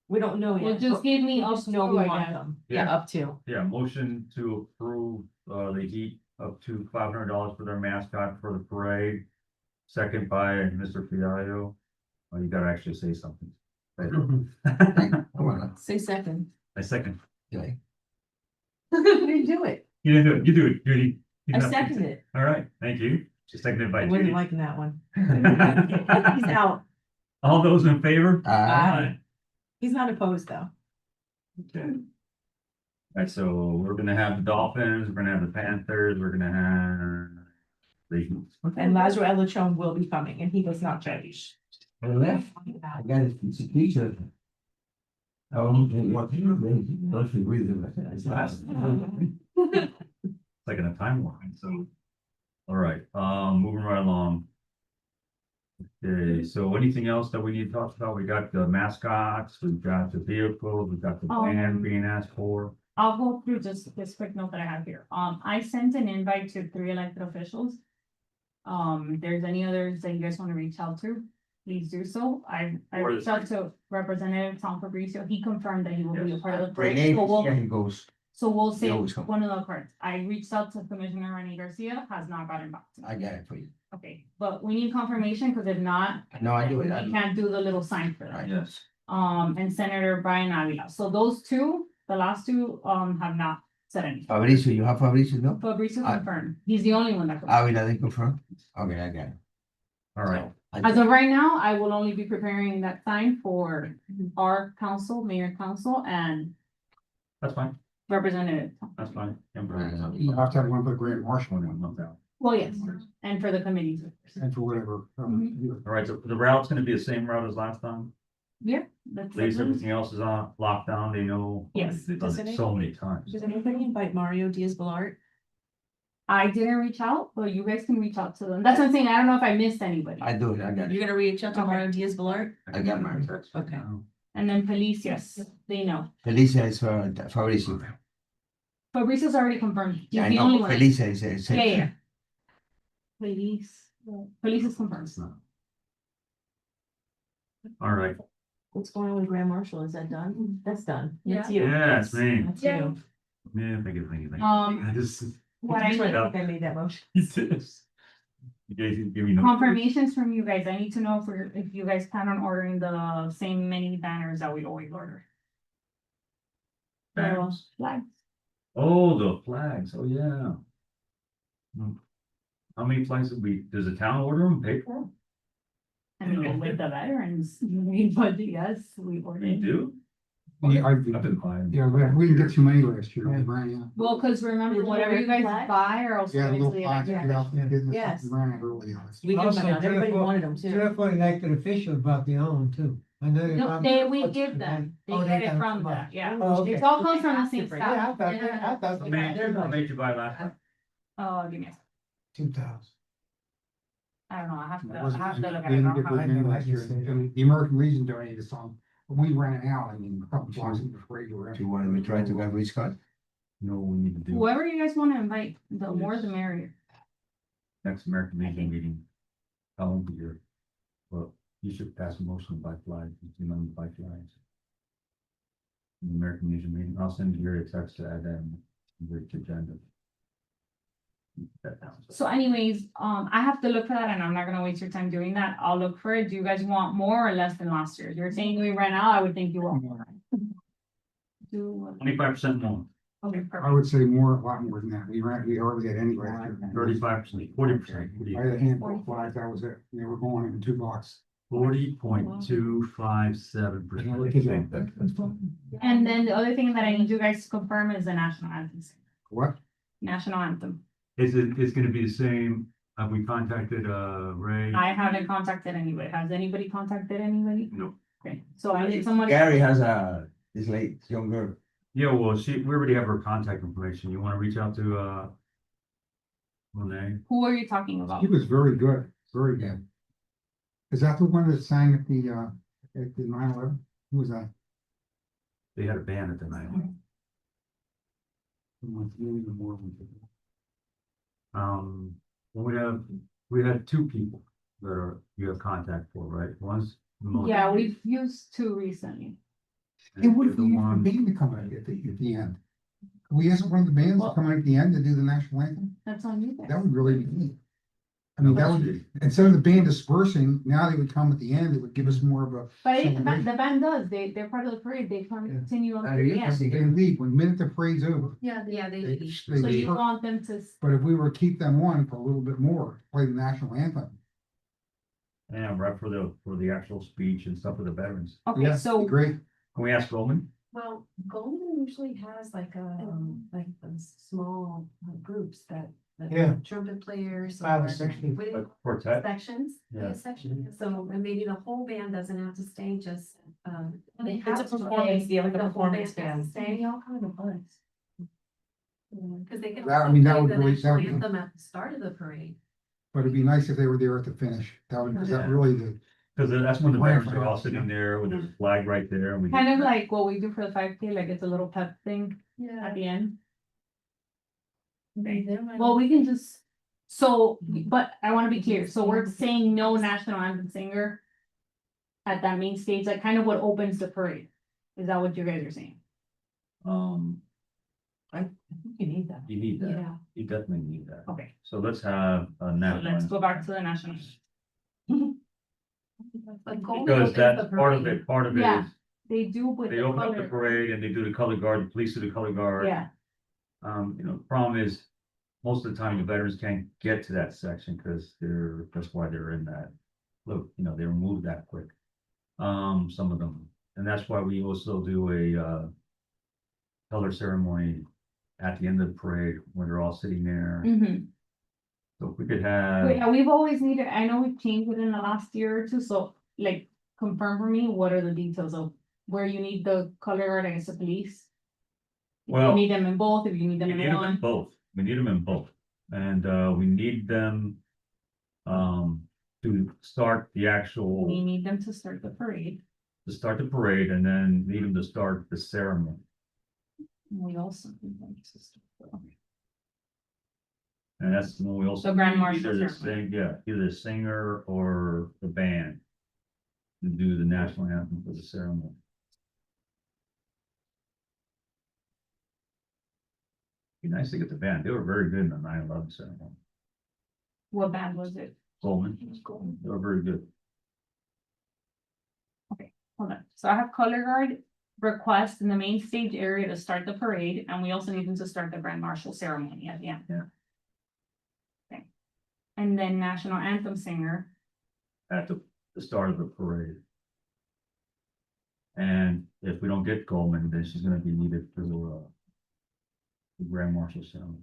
We don't know well, yet. just but give me we up just know we to, I want guess. them. Yeah. Yeah, up to. Yeah, motion to approve the Heat up to $500 for their mascot for the parade. Second by Mr. Fiallo. Oh, you gotta actually say something. Say second. I second. Okay. You didn't do it. You didn't do it. You do it, Judy. You I don't have to- seconded it. All right, thank you. Just seconded by I wasn't Judy. liking that one. He's out. All those in favor? Aye. He's not opposed though. Okay. All right, so we're gonna have the Dolphins, we're gonna have the Panthers, we're gonna have the. And Lazaro Elachon will be coming and he does not judge. I left. I got it. It's a teacher. I don't want to agree with it. It's last. It's like in a timeline, so. All right, moving right along. Okay, so anything else that we need to talk about? We got the mascots, we've got the vehicles, we've got the band being asked for. I'll go through just this quick note that I have here. I sent an invite to 3 elected officials. If there's any others that you guys want to reach out to, please do so. I Or reached the- out to Representative Tom Fabricio. He confirmed that he will be a Yes. part of the Renee, parade. So we'll- yeah, he goes. So we'll say always come. one of the cards. I reached out to Commissioner Rene Garcia, has not gotten back to me. I got it for you. Okay, but we need confirmation, because if not, No, I do it. we can't do the little sign for that. Yes. And Senator Brian Avila. So those two, the last two, have not said anything. Fabricio, you have Fabricio, no? Fabricio I- confirmed. He's the only one that. confirmed. I will let it confirm. Okay, I got it. All right, I- As of right now, I will only be preparing that sign for our council, mayor council, and that's fine, representative. that's fine. You have to have one for the grand marshal One one, month out. Well, yes, and for the committees. and for whatever. All right, so the route's gonna be the same route as last time. Yeah. That's At least it. everything else is on lockdown, they know. Yes. They've done it so many times. Does anybody invite Mario Diaz-Balart? I didn't reach out, but you guys can reach out to them. That's what I'm saying. I don't know if I missed anybody. I do it, I got it. You're gonna reach out to Okay. Mario Diaz-Balart? I got mine. Okay. And then police, yes, they know. Felicia is for Fabricio. Fabricio's already confirmed. He's Yeah, I the only know, one. Felicia is. Yeah, yeah. Police is confirmed. All right, What's going on with Grand Marshal? Is that done? That's done. It's Yeah. you. Yeah, it's me. That's Yeah. you. yeah, thank you, thank you, thank you. Um, I just. what I I need, think I made that motion. You guys give me no. confirmations from you guys. I need to know if you guys plan on ordering the same many banners that we always order. The Banners? flags. Oh, the flags, oh, yeah. How many flags does the town order them, pay for them? I mean, with the veterans, but yes, we They ordered. do? Yeah, I've been buying. yeah, we didn't get too many last year, we ran out. Well, cause remember, Did you whatever order you guys flags? buy or else. Yeah, little obviously, flags, like, get out in business, Yes. we ran out early on. We give Also, them out. Everybody therefore- wanted them too. Therefore, elected officials brought their own too. I know. No, we give them. They Oh, get it got from from that, us. yeah. Oh, okay. It all comes from the Have to same bring stuff. it. Yeah, I thought, I thought. How many did you buy last time? Oh, give me a second. 2,000. I don't know, I have It to wasn't- look we at it. didn't I get don't very have it. many last year. And the American Legion donated some, but we ran out, I mean, a couple blocks before you were. Do you want me to try to get which card? No, we need to do Whoever you guys wanna invite, the more the merrier. next American Legion meeting. I won't be here. Well, you should pass a motion by flag, you know, by flags. The American Legion meeting, I'll send you a text to add them to the agenda. That down. So anyways, I have to look for that and I'm not gonna waste your time doing that. I'll look for it. Do you guys want more or less than last year? You're saying we ran out, I would think you want more. Do, 25% more, okay, I perfect. would say more, a lot more than that. We hardly had any last year. 35%, 40%. I had a handful of flags, that was it. They were going in 2 blocks. 40.257%. And then the other thing that I need you guys to confirm is the national anthem. What? National anthem. It's gonna be the same, have we contacted, Ray? I haven't contacted anybody. Has anybody contacted anybody? No. Okay, so I need someone. Gary has this late younger. Yeah, well, we already have her contact information, you wanna reach out to, Renee? Who are you talking about? He was very good, very good. Is that the one that sang at the 9/11? Who was that? They had a band at the night. We had 2 people that you have contact for, right? One's. Yeah, we've used 2 recently. Hey, what if The we had a one- band to come out at the end? Could we ask one of the bands to Well- come out at the end to do the national anthem? That's on you That guys. would really be neat. I mean, that would, instead of the band dispersing, now they would come at the end, it would give us more of a. But celebration. the band does, they're part of the parade, they Yeah. continue on Oh, to the yeah, end. They leave, when minute the parade's over. Yeah, they- they. So they- you want them to, But if we were to keep them on for a little bit more, play the national anthem. Yeah, right for the actual speech and stuff for the veterans. okay, Yeah, so, great. Can we ask Roman? Well, Golden usually has like like those small groups that. Yeah. Trumpet players. 5 or or- 6 people. what do you- Like quartet? Sections, Yeah. sections, so and maybe the whole band doesn't have to stay, just, they It's a have to performance, stay, yeah, like a the whole performance has band. to Stay, all kind of buzz. Cause they can That- I also mean, that play would the really- national that would- anthem at the start of the parade. But it'd be nice if they were there at the finish. That would, is that Yeah. really the, Cause that's when the Plan veterans for are all that, sitting yeah. there with their flag right there and we. kind of like what we do for the 5K, like it's a little pep thing at the end. Well, we can just, so, but I wanna be clear, so we're saying no national anthem singer. At that main stage, like kind of what opens the parade, is that what you guys are saying? I think you need that. You need that, Yeah. you definitely need that. Okay, So let's have a so national. let's go back to the national. But Golden Because opens the that's part of parade. it, part of it Yeah. is, They do with they the open up the color, parade and they do the color guard, the police do the color guard. yeah, The problem is, most of the time the veterans can't get to that section, cause that's why they're in that. Look, they removed that quick. Some of them, and that's why we also do a, color ceremony at the end of the parade, when they're all sitting there. mhm. So if we could But have, yeah, we've always needed, I know we've changed it in the last year or two, so like, confirm for me, what are the details of where you need the color guard against the police? If you Well, need them in both, if you need them we in need them in one, both, we need them in both, and, we need them. To start the we actual, need them to start the parade, and then need them to start the ceremony. we also need them to start. Okay. And that's when we also. So Grand need Marshal Either the ceremony. either the singer or the band. To do the national anthem for the ceremony. Be nice to get the band, they were very good in the 9/11 ceremony, What band was it? Coleman, they were very good. Hold on, so I have color guard request in the main stage area to start the parade, and we also need them to start the grand marshal ceremony at the end. Yeah. Okay. And then national anthem singer, At the start of the parade. And if we don't get Coleman, then she's gonna be needed for, the grand marshal ceremony.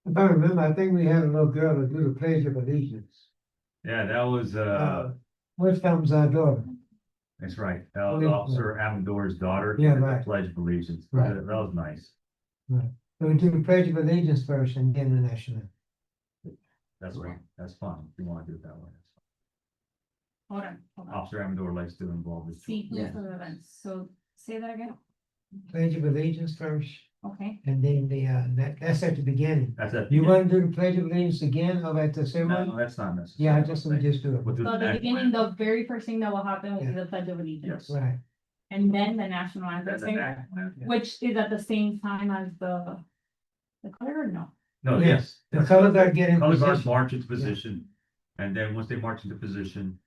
If I remember, I think we had a little girl that do the Pledge of Allegiance. Yeah, that was, Which comes our daughter. that's right, Oh, yeah. Officer Amador's daughter. Yeah, did the right. Pledge of Allegiance, Right. that was nice, So we do the Pledge of Allegiance first and then the national. that's right, that's fine, if you wanna do it that way. That's hold on. fine. Officer Amador likes to involve his. Sequence of events, so say that again, Pledge of Allegiance first okay? and then that's at the beginning. That's it. You want to do the Pledge of Allegiance again or at the No, ceremony? that's not necessary. Yeah, we just do We'll it. do So the the national beginning, anthem. the very first thing that will happen will be Yeah. the pledge of allegiance, Yes. Right. and then the national anthem That's the singer, national anthem. which is at the same time as the color guard, no? No, Yeah. yes. The color guard get in Color guards position. march into position, and then once they march into position,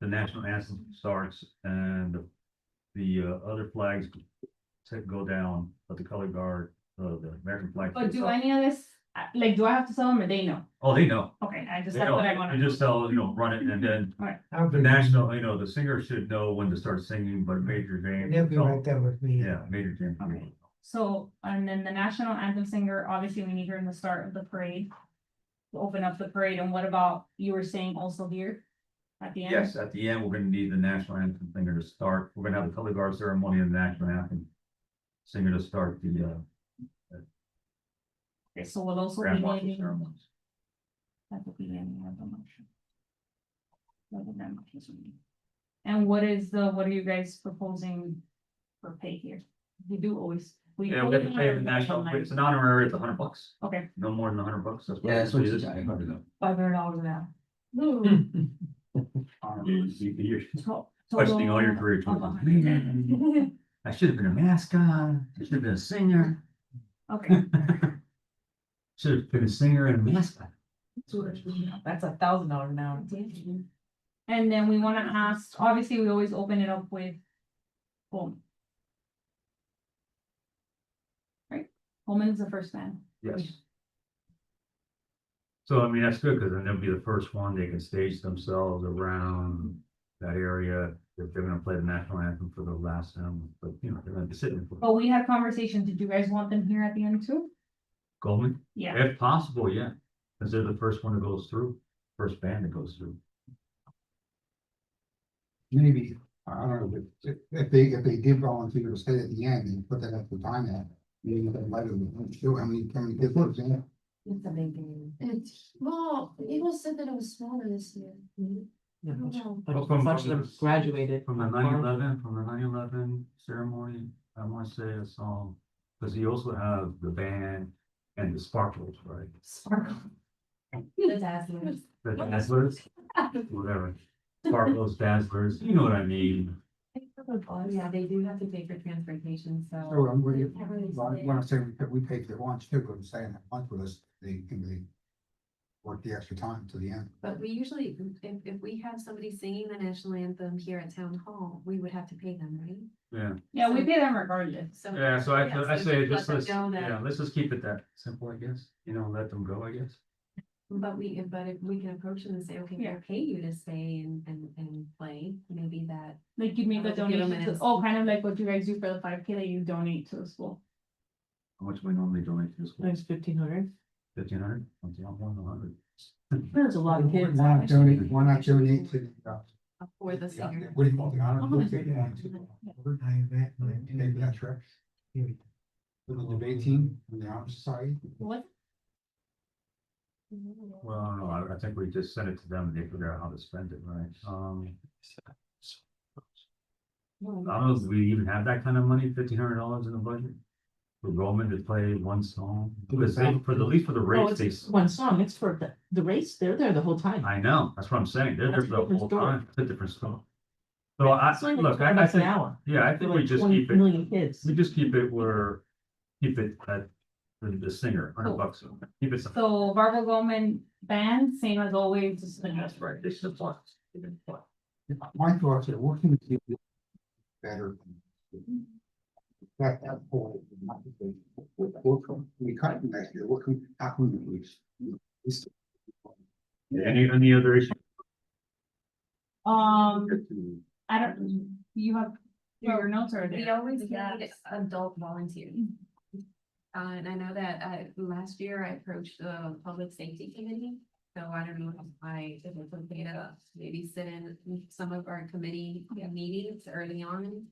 the national anthem starts and the other flags go down, but the color guard, the American flag. But goes do up. any of this, like, do I have to tell them or they know? Oh, they know. Okay, I just, They that's what I know. want You to. just tell, run it, and then I'll the be, national, the singer should know when to start singing, but Major James. they'll be right there with me. Yeah, Major James. Okay. So, and then the national anthem singer, obviously we need her in the start of the parade. To open up the parade, and what about, you were saying also here? At the end? Yes, at the end, we're gonna need the national anthem singer to start. We're gonna have the color guard ceremony and the national anthem singer to start the Okay, so we'll also be grand marshal needing ceremonies. at the beginning of the motion. Of the grand marshal ceremony. And what are you guys proposing for pay here? We do always. Yeah, we have to pay the national, it's an honorary, it's $100, Okay, no more than $100. That's Yeah, that's what it you is. got. $500 an hour. Honorary, you're So- questioning all your total career of choices. 100. I should have been a mascot, I should have been a singer, Okay, should have been a singer and a mascot. That's $1,000 an hour. and then we wanna ask, obviously, we always open it up with. Home. Right, Holman is the first man. Yes. So I mean, that's good, because then they'll be the first one, they can stage themselves around that area, if they're gonna play the national anthem for the last time, but they're gonna be sitting for But we had conversation, did you guys want them here at the end too? Goldman, Yeah, if possible, yeah, because they're the first one that goes through, first band that goes through. Maybe, I don't know, if they did volunteer to stay at the end and put that at the time at, maybe they might have, how many kids were there? It's a big game. It's, well, people said that it was smaller this year. Yeah, Wow. but Well, a from- bunch of them graduated. From the 9/11 ceremony, I want to say a song, because you also have the band and the sparklers, right? Sparkle. The dazzlers. The dazzlers, whatever, sparklers, dazzlers, you know what I mean? Yeah, they do have to pay for transportation, so. So I'm really, Can't really say. when I say we pay for their lunch too, but I'm saying that lunch with us, they work the extra time to the end. But we usually, if we have somebody singing the national anthem here at town hall, we would have to pay them, right? Yeah, yeah, we pay them regardless. So. yeah, so I so say, let just them let's, know that- yeah, let's just keep it that simple, I guess, let them go, I guess. But if we can approach them and say, okay, Yeah. we'll pay you to stay and play, maybe that. Like you make a Give them donation an to, instant. oh, kind of like what you guys do for the 5K that you donate to the school. How much we normally donate to the school? There's 1,500. 1,500, more than 100. There's a lot of kids. Why not donate to, For the singer. what do you call it? honor? Oh, I bet, like, Maybe that trip. For the debate team, and the honor society. What? Well, no, I think we just send it to them and they figure out how to spend it, right? I don't know if we even have that kind of money, $1,500 in the budget. For Roman to play one song, because at least for the Oh, race, they, it's one song, it's for the race, they're there the whole time. I know, that's what I'm saying, they're there That's a for the different whole story. time, it's a different story. So I, It's only look, like I $20 an think, hour. yeah, I For think like we just 20 keep it, million kids. we just keep it where, keep it at the singer, $100, keep it simple. So Barbara Goldman band, same as always, just the That's right, they should apply. My thoughts are working with you better. That whole, we cut it next year, how can we reach? Any other issue? I don't, you have your notes are We there. always Yeah. need adult volunteers. And I know that, last year I approached the public safety committee, so I don't know if it's okay to maybe sit in some of our committee meetings early on.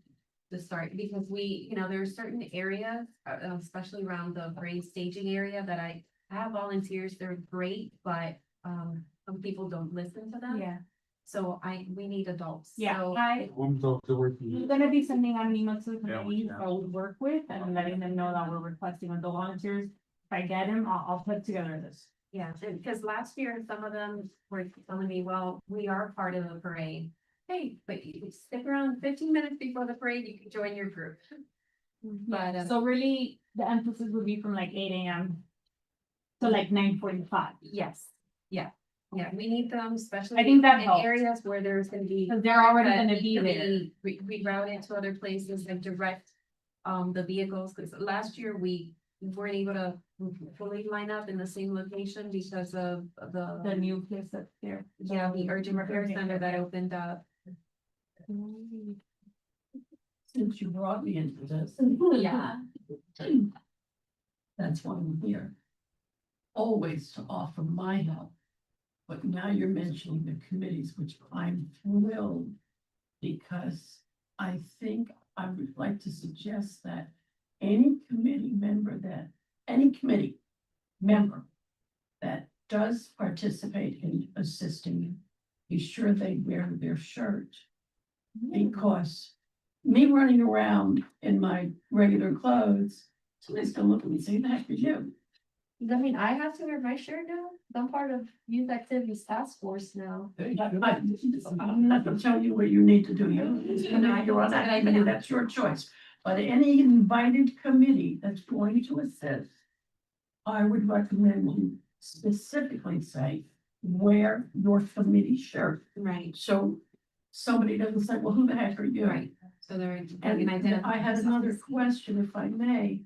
To start, because there are certain areas, especially around the parade staging area, that I have volunteers, they're great, but, some people don't listen to them. Yeah, So we need adults. yeah, So- I'm Mm-hmm. gonna be sending out an email to the Yeah, committees yeah. I would work with and letting them know that we're requesting adult volunteers. If I get them, I'll put together this. Yeah, because last year, some of them were telling me, well, we are part of the parade. Hey, but you stick around 15 minutes before the parade, you can join your group. But, So really, the emphasis would be from like 8 AM So like 9:45. Yes, yeah, we need them, especially. I think that in helps. areas where there's gonna be. Cause they're already that gonna need be to there. Rerouted to other places and direct, the vehicles, cause last year we weren't able to fully line up in the same location because of The new place that's there. yeah, the urgent repair center that opened up. Since you brought me into this, Yeah, that's why I'm here. Always to offer my help. But now you're mentioning the committees, which I'm thrilled. Because I think I would like to suggest that any committee member that does participate in assisting, be sure they wear their shirt. Because me running around in my regular clothes, somebody's gonna look at me and say, "Who the heck are you?" I mean, I have to wear my shirt now. I'm part of Youth Activities Task Force now. I'm not gonna tell you what you need to do. You're on that committee, that's your choice. But any invited committee that's going to assist, I would recommend you specifically say, wear your committee shirt. right, So somebody doesn't say, "Well, who the heck are you?" right, so they're. And I had another question, if I may.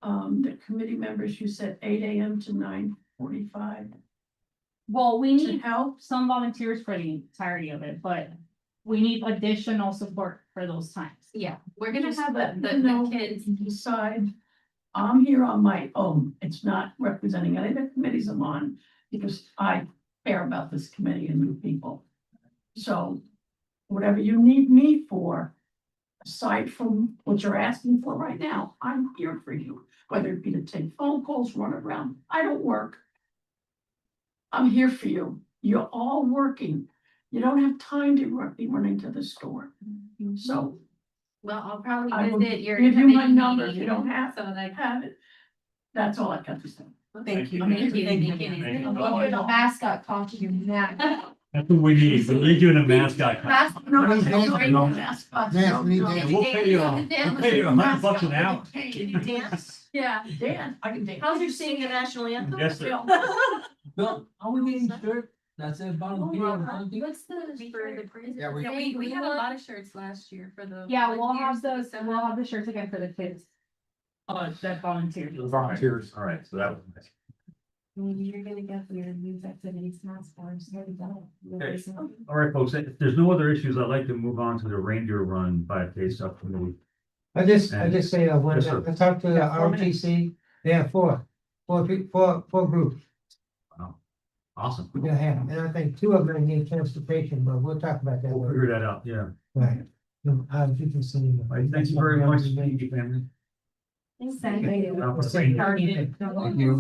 The committee members, you said 8 AM to 9:45 Well, we to need help. some volunteers for the entirety of it, but we need additional support for those times. Yeah, we're gonna Just have let the me know, kids, decide. I'm here on my own. It's not representing any of the committees I'm on, because I care about this committee and you people. So whatever you need me for, aside from what you're asking for right now, I'm here for you. Whether it be to take phone calls, run around, I don't work. I'm here for you. You're all working. You don't have time to be running to the store. So well, I'll probably I will visit your. give you my committee number if meeting, you don't have So that. have it. That's all I got to say. Thank you. I mean, Thank you. Thank you. Thank you. I'm going to mascot costume now. That's what we need. We need you in a mascot. costume. No, Please no, don't- no, mascots, Dance, no, we need no. dance. We'll pay you, we'll pay you $100 an hour. Can you dance? Yeah. Dance, I can dance. How's your singing the national anthem? Yes, sir. Bill, are we getting shirt? That's it, volunteer. What's the? For the prison. Yeah, we- Yeah, we had a lot of shirts last year for the. Yeah, we'll volunteers have to we'll have the shirts again for the kids. That volunteer. Volunteers. All right, so that was nice. You're gonna get your youth activities task force. There you go. Okay. All right, folks, if there's no other issues, I'd like to move on to the reindeer run 5K subcommittee. I just say, when Yes, sir. I talked to the Yeah, 4 minutes. ROTC, they have four groups. Awesome. We're gonna have, and I think two of them need transportation, but we'll talk about that We'll later. figure that out, yeah. Right. You can see. All right, thank you very much, family. Thank you. Thank you.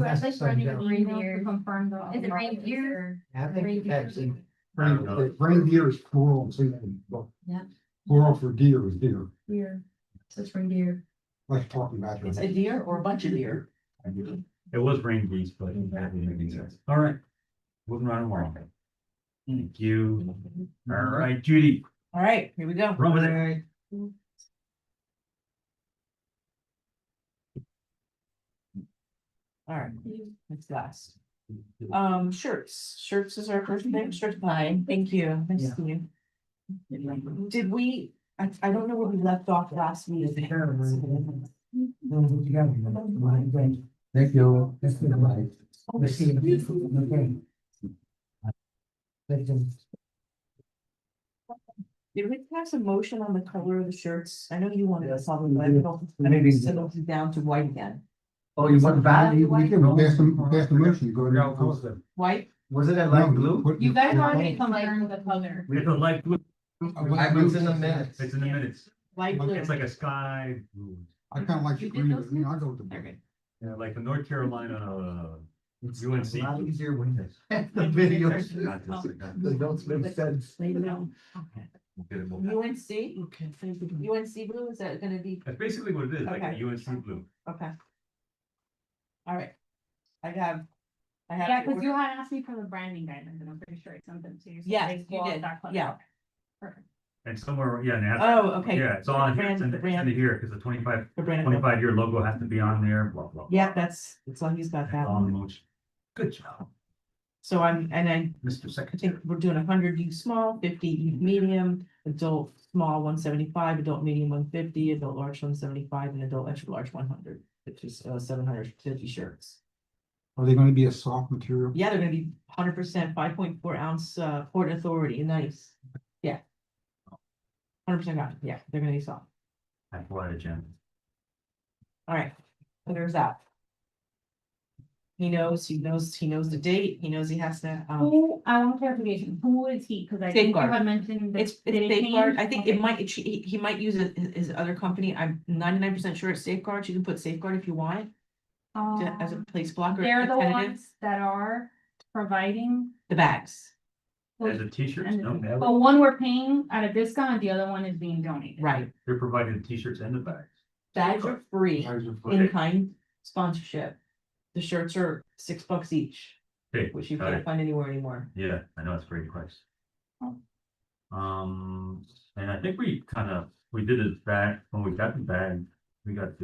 That's running a reindeer. Confirm the. Is it reindeer? I think that's it. I don't know. Reindeer is plural, so Yeah. plural for deer is deer. Deer. So it's reindeer. Let's talk about It's it. a deer or a bunch of deer? It was rain geese, but that didn't make sense. All right. Moving right along. Thank you. All right, Judy, All right, here we go. run with it. All right, next last. Shirts is our first thing, shirt pie, thank you, nice to see you. Did we, I don't know where we left off last meeting. Thank you. Let's see. Okay. Thank you. Did we pass a motion on the color of the shirts? I know you wanted us on, but I don't settle down to white again. Oh, you want that? We can pass the motion, go to. White? Was it a light blue? You guys already confirmed the color. It's a light blue. I was in the minutes. It's in the minutes. Light blue. It's like a sky blue. I kinda like the green, but I'll go with the blue. Okay. Yeah, like the North Carolina, UNC. A lot easier when the videos. Not just like that. The notes make sense. Lay it down. We'll get it, we'll get it. UNC? Okay, thank you. UNC blue, is that gonna be, That's basically what it is, like a Okay. UNC blue. okay. All right. I have. Yeah, the cause you had asked me for the branding guidelines and I'm pretty sure I sent them to you. so Yes, they you go out did. that color. Yeah. Perfect. And somewhere, yeah, and it has- Oh, okay. yeah, it's on here, Brand- it's in the brand. here, because the 25 The brand. 25-year logo has to be on there, blah, blah. Yeah, that's, as long as he's got that On one. motion. Good job, So I Mr. I Secretary. think we're doing 100 youth small, 50 youth medium, adult small 175, adult medium 150, adult large 175, and adult extra large 100, which is 750 shirts. Are they gonna be a soft material? Yeah, they're gonna be 100% 5.4 ounce Port Authority, nice. Yeah. 100% cotton, yeah, they're gonna be soft. That's why, Jen. All right, so there's that. He knows the date, he knows he has to, I want clarification, who is he? Cause I think you Safeguard. had mentioned. that it's they Safeguard, changed. I think Okay. it might, he might use his other company, I'm 99% sure it's Safeguard, you can put Safeguard if you want, as a place blocker. They're the tentative. ones that are providing. The bags, As a t-shirts, And- no, never. But one we're paying at a discount, the other one is being donated. right, They're providing the t-shirts and the bags. bags are free, Guys are for- in-kind sponsorship. The shirts are $6 each, Okay, which you got can't it. find anywhere anymore. Yeah, I know, it's a great price. Oh. And I think we did it back, when we got the bag, we got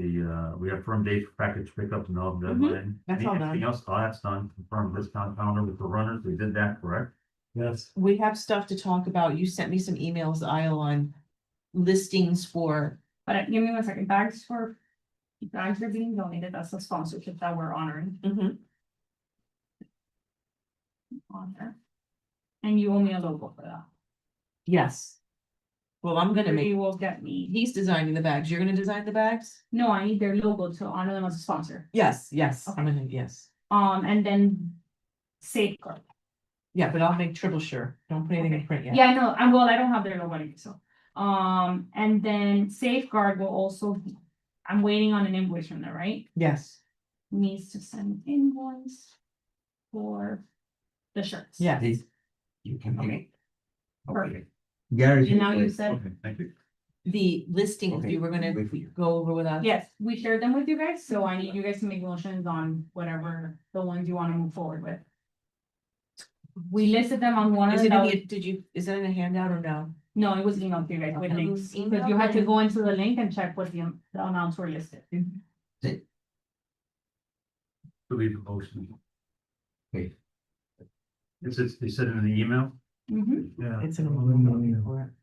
we have firm date for package pickup and all deadline. that's all done. Anything else? All that's done, confirmed discount calendar with the runners, we did that, correct? Yes. We have stuff to talk about, you sent me some emails, Isle, on listings for, But give me 1 second, bags are being donated, that's a sponsorship that we're honoring on there. And you owe me a logo for that. yes. Well, I'm gonna You make, will get me, he's designing the bags, you're gonna design the bags? no, I need their logo to honor them as a sponsor. Yes, yes, Okay. I'm gonna, yes. And then Safeguard. Yeah, but I'll make triple sure, don't put anything in Okay. print yet. Yeah, I know, I don't have their logo anymore, so. And then Safeguard will also, I'm waiting on an invoice from there, right? Yes, Needs to send invoice for the shirts. yes. You can. Okay, perfect. Gary. And now you said, Okay, thank you. The listings you were gonna Wait for you. go over with us. yes, we shared them with you guys, so I need you guys to make motions on whatever the ones you wanna move forward with. We listed them on one of Is the it in notes. the, is that in a handout or no? No, it was emailed to you guys with It links, was because you had to emailed go into the link and check what the amounts were listed. Believe the motion. Wait. They said it in the email? Mhm. Yeah. It's in a report.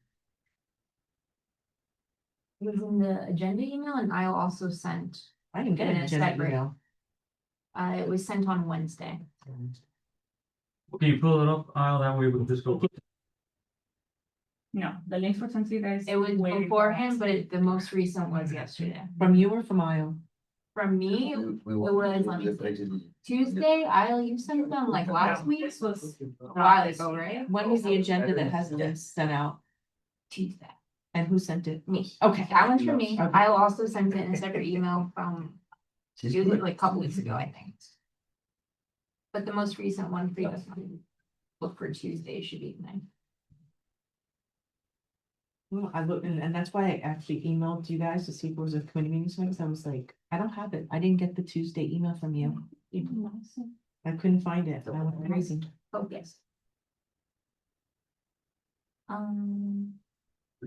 It was in the agenda email and I also sent, I didn't get an And it's agenda separate. email. it was sent on Wednesday. Can you pull it up, Isle, that way we can just go. No, the links were sent to you guys. It was way beforehand, but the most recent was yesterday. From you or from Isle? From me, it was on Tuesday, you sent them like last week, this was a while ago, right? When was the agenda that has links sent out? Tuesday. And who sent it? Me. Okay. That one's for me. Okay. I'll also send it in a separate email from, it was like a couple weeks ago, I think. But the most recent one for you, look for Tuesday should be mine. Well, I looked, and that's why I actually emailed you guys to see if there was a committee meeting, so I was like, I don't have it, I didn't get the Tuesday email from you, I couldn't find it, I went crazy. Focus.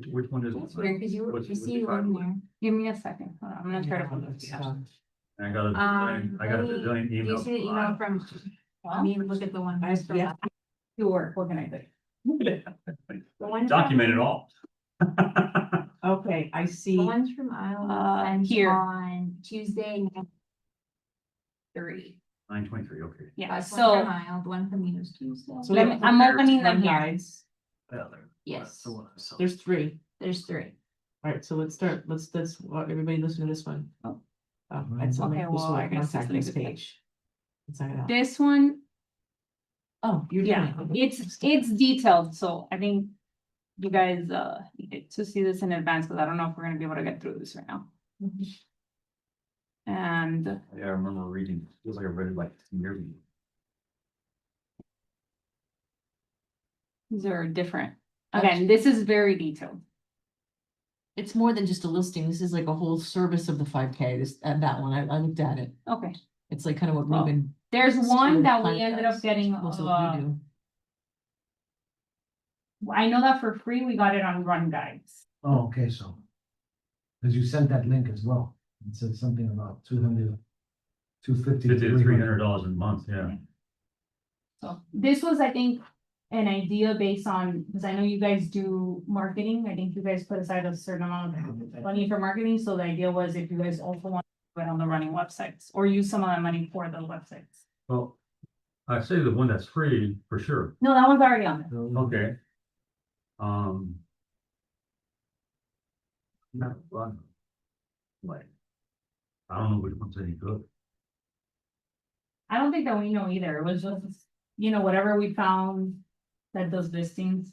Which one is It's weird, cause you What's- you what's see the on title? there. Give me a second, hold on, I'm gonna try to. find it. I got a Do bazillion you emails. see the email from, I mean, look at the one. I- from- yeah. Sure, what can I say? The one Document it all. Okay, I see, The ones from Iowa and here. on Tuesday. 3. 9:23, okay. Yeah, That's one so, from Iowa, the one from you is Tuesday. so Let me- I'm opening them here. guys, Yes, there's 3, there's 3. alright, so let's start, let's, everybody listen to this one. Oh. It's on Okay, the well, I guess contact it's this like- page. Let's sign it out. this one, Oh, you're doing yeah, it. it's detailed, so I think you guys, need to see this in advance, because I don't know if we're gonna be able to get through this right now. And Yeah, I remember reading, feels like I read it like 10 years ago. these are different. Again, this is very detailed. It's more than just a listing, this is like a whole service of the 5K, this, and that one, I looked at it, Okay, it's like kind of what Well, Ruben. there's It's one to that we find ended us. up getting, Most of what you do. I know that for free, we got it on Run Guides. Oh, okay, so. Cause you sent that link as well. It said something about 200, 250. $50 to $300 a month, yeah. So this was, I think, an idea based on, because I know you guys do marketing. I think you guys put aside a certain amount of money for marketing. So the idea was if you guys also want to put on the running websites or use some of that money for the websites. Well, I say the one that's free for sure. No, that one's already on there. Okay. Not fun. Like, I don't know which one's any good. I don't think that we know either. It was just, you know, whatever we found that does listings.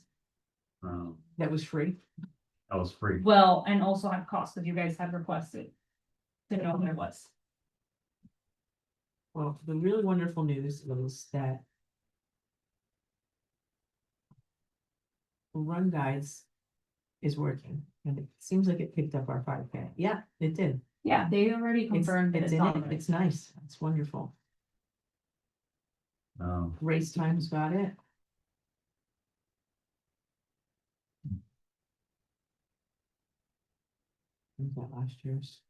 That was free. That was free. Well, and also had cost that you guys had requested. To know what it was. Well, the really wonderful news is that Run Guides is working, and it seems like it picked up our 5K. Yeah, it did. Yeah, they already It's, confirmed that it's it's in on it. there. It's nice. It's wonderful. Race Time's got it. When's that last year's?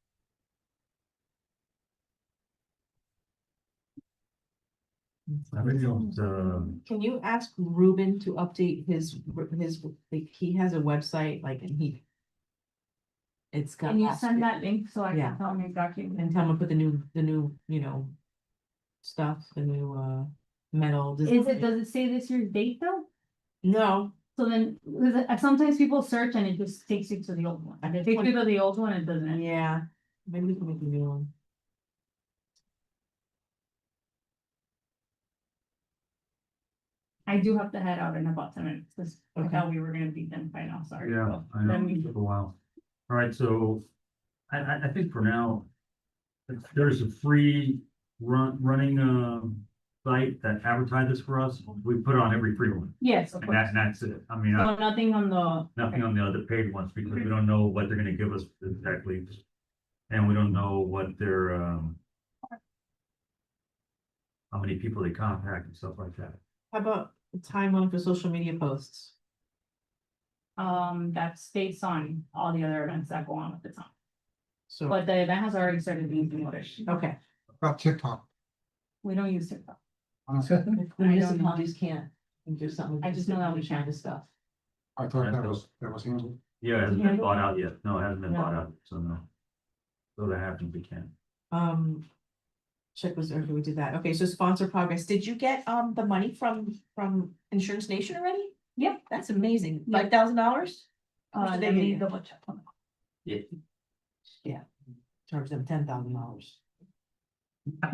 I think it was, Can you ask Ruben to update his, like, he has a website, like, and he. It's got. Can you last send year- that link so I Yeah. can tell him exactly? And tell him to put the new, you know. Stuff, the new, metal. Does it say this year's date though? No, So then, sometimes people search and it just takes you to the old one. I If it just takes want- you to the old one, it doesn't. yeah, maybe we can make a new one. I do have to head out in about 10 minutes, because I Okay. thought we were gonna beat them by now, sorry. yeah, I Then know, we- it took a while. All right, so I think for now, there's a free running, site that advertises for us. We put on every free one. Yes, of And course. that's it. I mean, So nothing on the. nothing on the other paid ones because we don't know what they're gonna give us exactly. And we don't know what their, how many people they contact and stuff like that. How about the timeline for social media posts? That's based on all the other events that go on at the time, So, but the event has already started being promoted. okay, About TikTok. We don't use TikTok. if the municipalities can't, do something. I just know that we trying can't. to stuff. I thought that was handled. Yeah, it hasn't Yeah. been bought out yet. No, it hasn't been No. bought out, so no. So that happens, we can. Check was, okay, we did that. Okay, so sponsor progress. Did you get, the money from Insurance Nation already? Yep. That's amazing. Yep. $5,000? How much did they Let give me you? double check on that. Yeah. Charge them $10,000.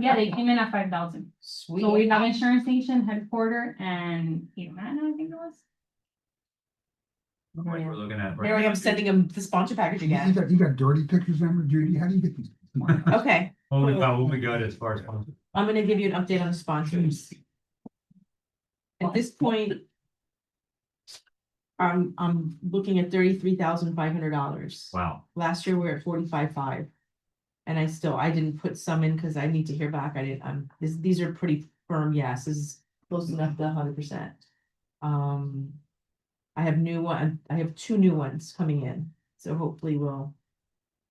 Yeah, they came in at 5,000. Sweet. So we have Insurance Nation headquarter and Humana, I think it was. What we're looking at. right Here I am now. sending them the sponsor package again. You got dirty pictures of them, Judy? How do you get these? Come on. Okay, What we got as far as. I'm gonna give you an update on the sponsors. At this point. I'm looking at $33,500. Wow, Last year we were at 45.5. And I didn't put some in because I need to hear back. I didn't, these are pretty firm yeses, close enough to 100%. I have 2 new ones coming in, so hopefully we'll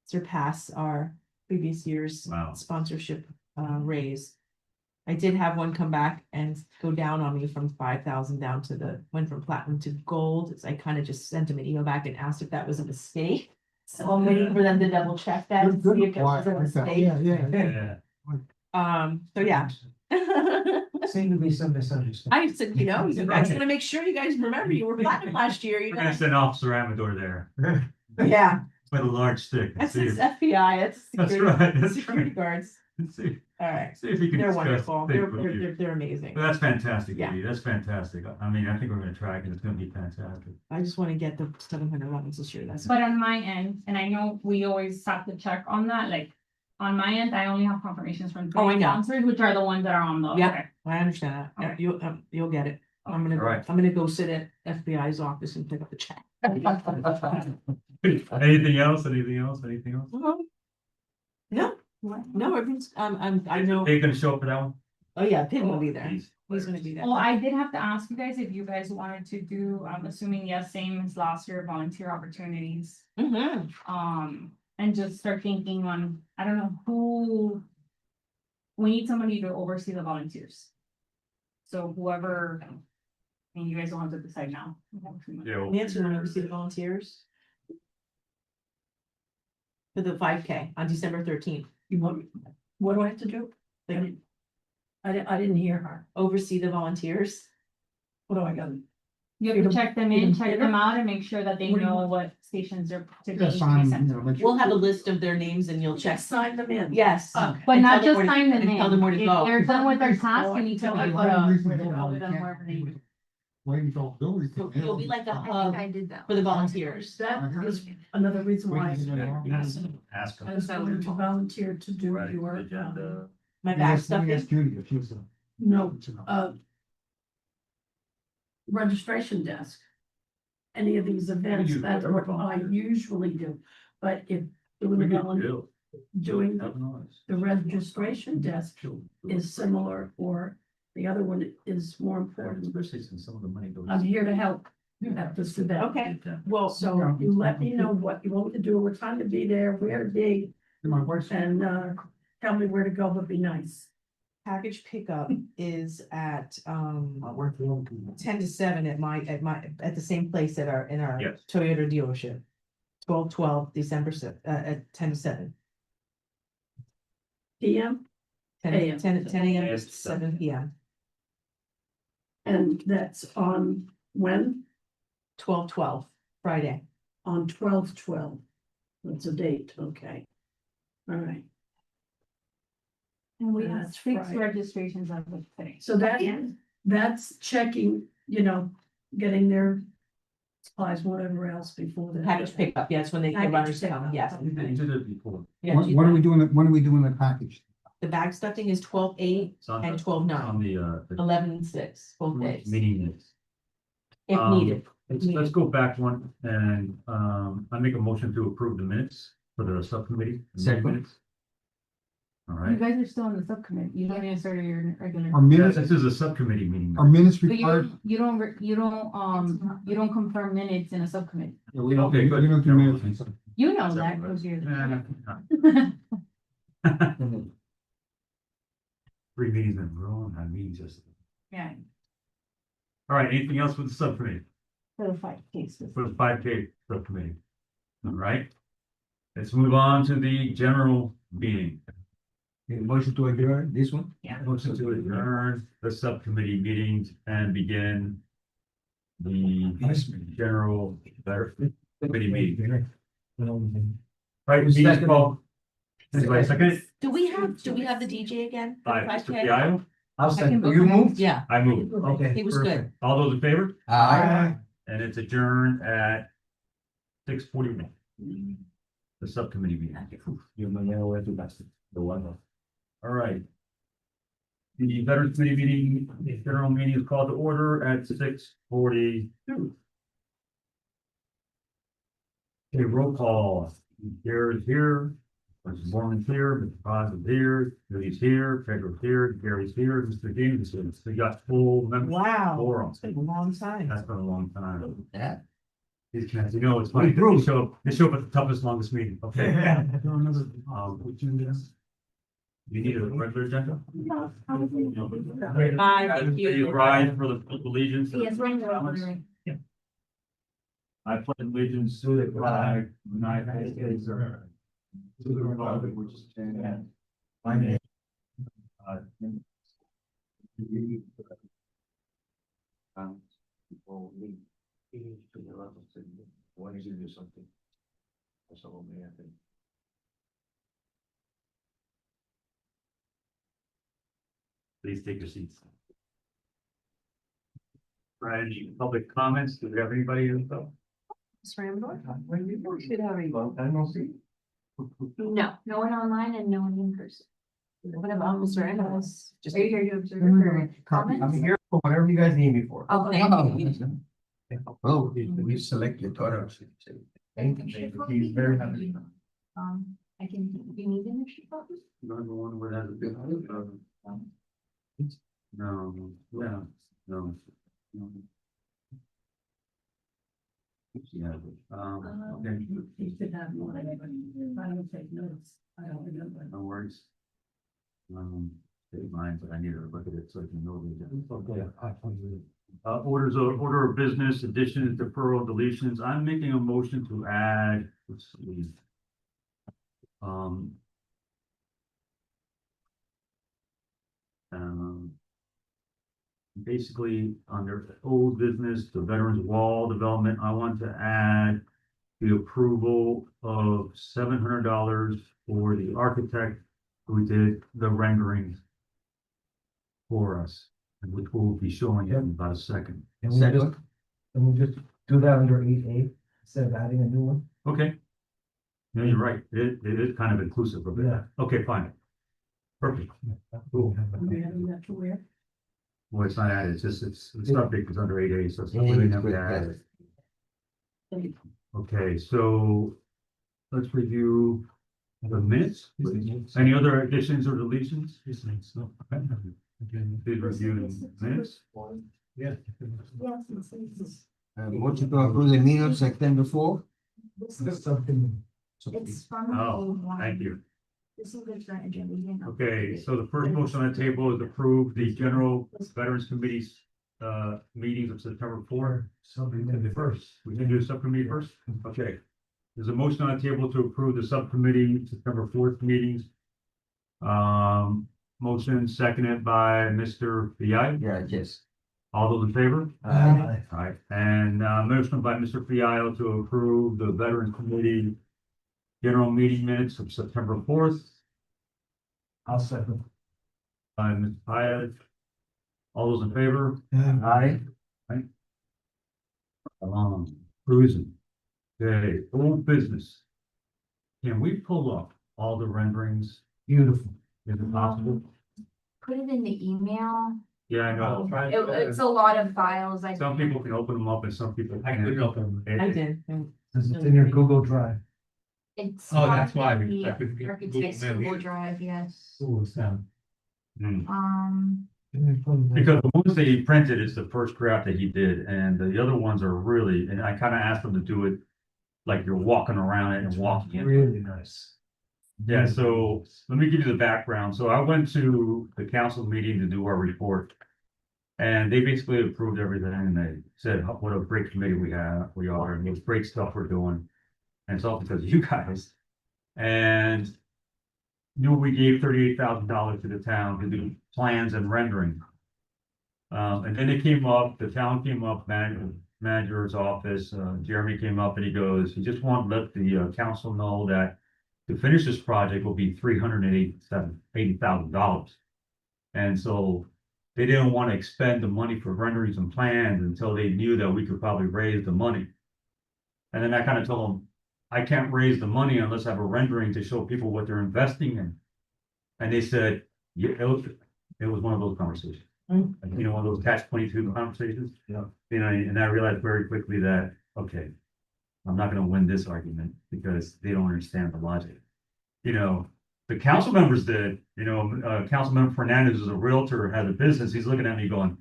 surpass our previous year's Wow. sponsorship raise. I did have one come back and go down on me from 5,000 down to went from platinum to gold. So I kind of just sent them an email back and asked if that was a mistake. So I'm waiting for them to double check that and see if it was a mistake. Yeah. yeah, So yeah. Seem to be some misunderstanding. I said, I just want to make sure you guys remember you were platinum last year, we're gonna send Officer Amador there Yeah, with a large stick. and that's see his if- FBI, that's That's security, right, that's security right. guards. See All right, see if he can they're discuss. wonderful. things with you. They're amazing. Well, that's fantastic, Yeah. Edie. That's fantastic. I mean, I think we're gonna track it. It's gonna be fantastic. I just want to get the 700 runs this year. That's But on my end, and I know we always have to check on that, like, on my end, I only have confirmations from Oh, I 3 know. sponsors, which are the ones that are on the. Yeah. okay. I understand that. Yeah, you'll get it. I'm All right. gonna go sit at FBI's office and pick up the check. Anything else? Anything else? Anything else? No, everything's, I know, Are you gonna show up for that one? oh yeah, Pin will be there. Please. He's gonna be there. Well, I did have to ask you guys if you guys wanted to do, I'm assuming yes, same as last year, volunteer opportunities. Mhm. And just start thinking on, I don't know who. We need somebody to oversee the volunteers. So whoever, and you guys don't have to decide now. Yeah, well, Nancy, want to oversee the volunteers? For the 5K on December 13th, You want, what do I have to do? I like, didn't, I didn't hear her. oversee the volunteers. What do I got? You have to check them in, check Peter? them out and make sure that they What do you know want? what stations they're to Yeah, be sign, sent you to. know, make sure- We'll have a list of their names and you'll check. Sign them in. Yes. Okay. But And not tell them just where to- sign them and in. tell them where to If go. they're done with their task, you need to Tell let them them where know to where to go. go with them, wherever they. Waiting till Billy. So You'll be like a I think hub I did that. for the one. volunteers. That is another reason why. Wait, you know, ask I them. was going to volunteer to do Right, your, agenda. My Let back me ask stuffing. Judy if she's. no, registration desk. Any of these events, do that's what I usually do, but if doing the doing the registration desk is similar, or the other one is more important. Especially since some of the money goes. I'm here to help at this event. Okay, well, So you let me know what you want to do, what time to be there, where to be, My wife's. and tell me where to go, but be nice. package pickup is at My wife will come. 10 to 7 at the same place in our Yes. Toyota dealership. 12/12, December at 10 to 7. PM, 10 AM. 10 a.m. to Yes, 7 p.m. and that's on when? 12/12, Friday. On 12/12. That's a date, okay. All right, And we have That's 6 right. registrations as of today. so that's checking, getting their supplies, whatever else before the. Package pickup, yes, when the Package runners pickup, come, yes. okay. You did it before. Yeah, When are we doing, when are we doing the package? The bag stuffing is 12/8 It's on and the- 12/9, On the 11/6, both days, meeting minutes. if needed. Let's go back one and, I make a motion to approve the minutes for the subcommittee. the Second. minutes. All You right. guys are still in the subcommittee. You don't even start your regular. Our Yeah, minutes, this is a subcommittee meeting. our minutes But you required. don't, you don't confirm minutes in a subcommittee. Yeah, we don't, Okay, we good. don't do Never minutes. mind. You know That's that everybody. because you're. Yeah. 3 meetings in a row, and I mean just. Yeah, All right, anything else with the subcommittee, for the 5 cases. for the 5K subcommittee? All right. Let's move on to the general meeting. Okay, motion to adjourn, this one? Yeah. Motion to adjourn the subcommittee meetings and begin the general committee meeting. Right, meeting's called. Anybody second it? Do we have the DJ again? for the By Mr. 5K? Piaio, I'll can second, vote you for him. moved? Yeah, I move. Okay. he was good. All those in favor? Aye. And it's adjourned at 6:41. The subcommittee meeting. You know where to pass it, the one. All right. The Veterans Committee meeting, the general meeting is called to order at 6:42. Okay, roll call. Here is here. Mrs. Mormon's here, Mr. Paz is here, Judy's here, Pedro's here, Gary's here, Mr. James is here. So we got full members. Wow, Quorum. it's been a long time. That's been a long time. Yeah. These guys, it's funny, they show up at the toughest, longest meeting, okay? You need a regular agenda? Bye, thank You you. rise for the pledge of allegiance. Yes, we're in the. I pledge allegiance to the flag of the United States of America. To the republic which stands one nation. Please take your seats. Right, any public comments? Do we have anybody in the? No, no one online and no one in person. What about Mr. Randall's? Just- Are you here to observe or comments? I'm here for whatever you guys need me for. Oh, thank you. Well, we select your daughter. Thank you. He's very happy. I can, you need an extra copy? Not the one where that is good. No, yeah, no. Yeah, okay, You should have more, anybody, I don't take notes, I don't remember. no worries. take mine, but I need to look at it so I can know the. Okay. Order of business, additions, deferral, deletions. I'm making a motion to add, let's see. Um. Basically, under old business, the Veterans Wall development, I want to add the approval of $700 for the architect who did the renderings for us, which we'll be showing you in about a second. Can we just do that under 8A instead of adding a new one? Okay. No, you're right. It is kind of inclusive of it. Yeah. Okay, fine. Perfect. Cool. We have that to where? Well, it's not added, it's not big, it's under 8A, so it's not Yeah, really it's never good, added. Thank you. Okay, so let's review the minutes. Any other additions or deletions? Please review the minutes. Yeah. Motion to approve the minutes September 4th. That's something. It's from. Oh, thank you. This is the current agenda. we didn't update Okay, it. so the first motion on the table is approve the general Veterans Committee's meetings of September 4th. Something first. We can do the subcommittee first? Okay. There's a motion on the table to approve the subcommittee September 4th meetings. Motion seconded by Mr. Fiai. Yeah, yes. All those in favor? Aye. All right, and motion by Mr. Fiai to approve the Veterans Committee general meeting minutes of September 4th. I'll second. By Ms. Piatt. All those in favor? Aye. Cruising. Okay, old business. Can we pull up all the renderings? Beautiful. Is it possible? Put it in the email. Yeah, I know. It's a lot of files. Some people can open them up and some people I can't. couldn't open them. I did. and- It's in your Google Drive. It's. Oh, that's why on we- the I couldn't get Architect's Google Mail Google either. Drive, yes. Google sound. Hmm. Because the ones that he printed is the first draft that he did, and the other ones are really, and I kind of asked him to do it like you're walking around it and walking in. Really nice. Yeah, so let me give you the background. So I went to the council meeting to do our report. And they basically approved everything and they said, what a great committee we are, and what great stuff we're doing. And it's all because of you guys. And we gave $38,000 to the town to do plans and rendering. And then it came up, the town came up, manager's office, Jeremy came up and he goes, he just want to let the council know that to finish this project will be $380,000. And so they didn't want to expend the money for renderings and plans until they knew that we could probably raise the money. And then I kind of told them, I can't raise the money unless I have a rendering to show people what they're investing in. And they said, yeah, it was one of those conversations. Mm. You know, one of those catch-22 conversations. Yeah. You know, and I realized very quickly that, okay, I'm not gonna win this argument because they don't understand the logic. You know, the council members did, Councilmember Fernandez is a realtor, has a business, he's looking at me going,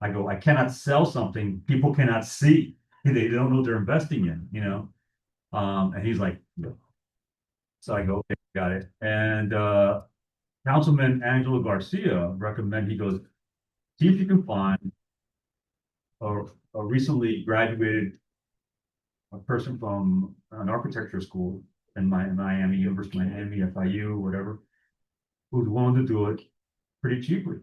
I cannot sell something people cannot see. They don't know what they're investing in, and he's like, no. So I go, okay, got it. And Councilman Angelo Garcia he goes, see if you can find a recently graduated person from an architecture school in Miami, University of Miami, FIU, whatever, who's willing to do it pretty cheaply.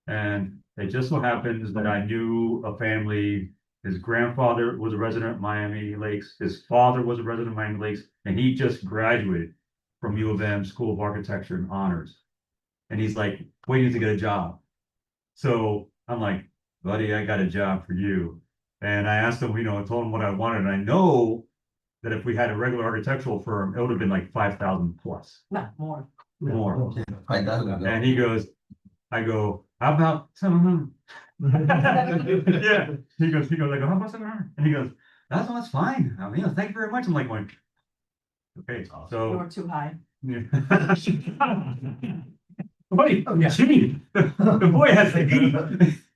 And it just so happens that I knew a family, his grandfather was a resident of Miami Lakes, his father was a resident of Miami Lakes, and he just graduated from U of M School of Architecture and Honors. And he's like waiting to get a job. So I'm like, buddy, I got a job for you. And I asked him, I told him what I wanted. And I know that if we had a regular architectural firm, it would have been like 5,000 plus. Not more. More. $5,000. And he goes, I go, how about 700? Yeah. He goes, I go, how about 700? And he goes, that's fine. Thank you very much. I'm like, okay, so. You're too high. Yeah. Wait, gee, the boy has to eat.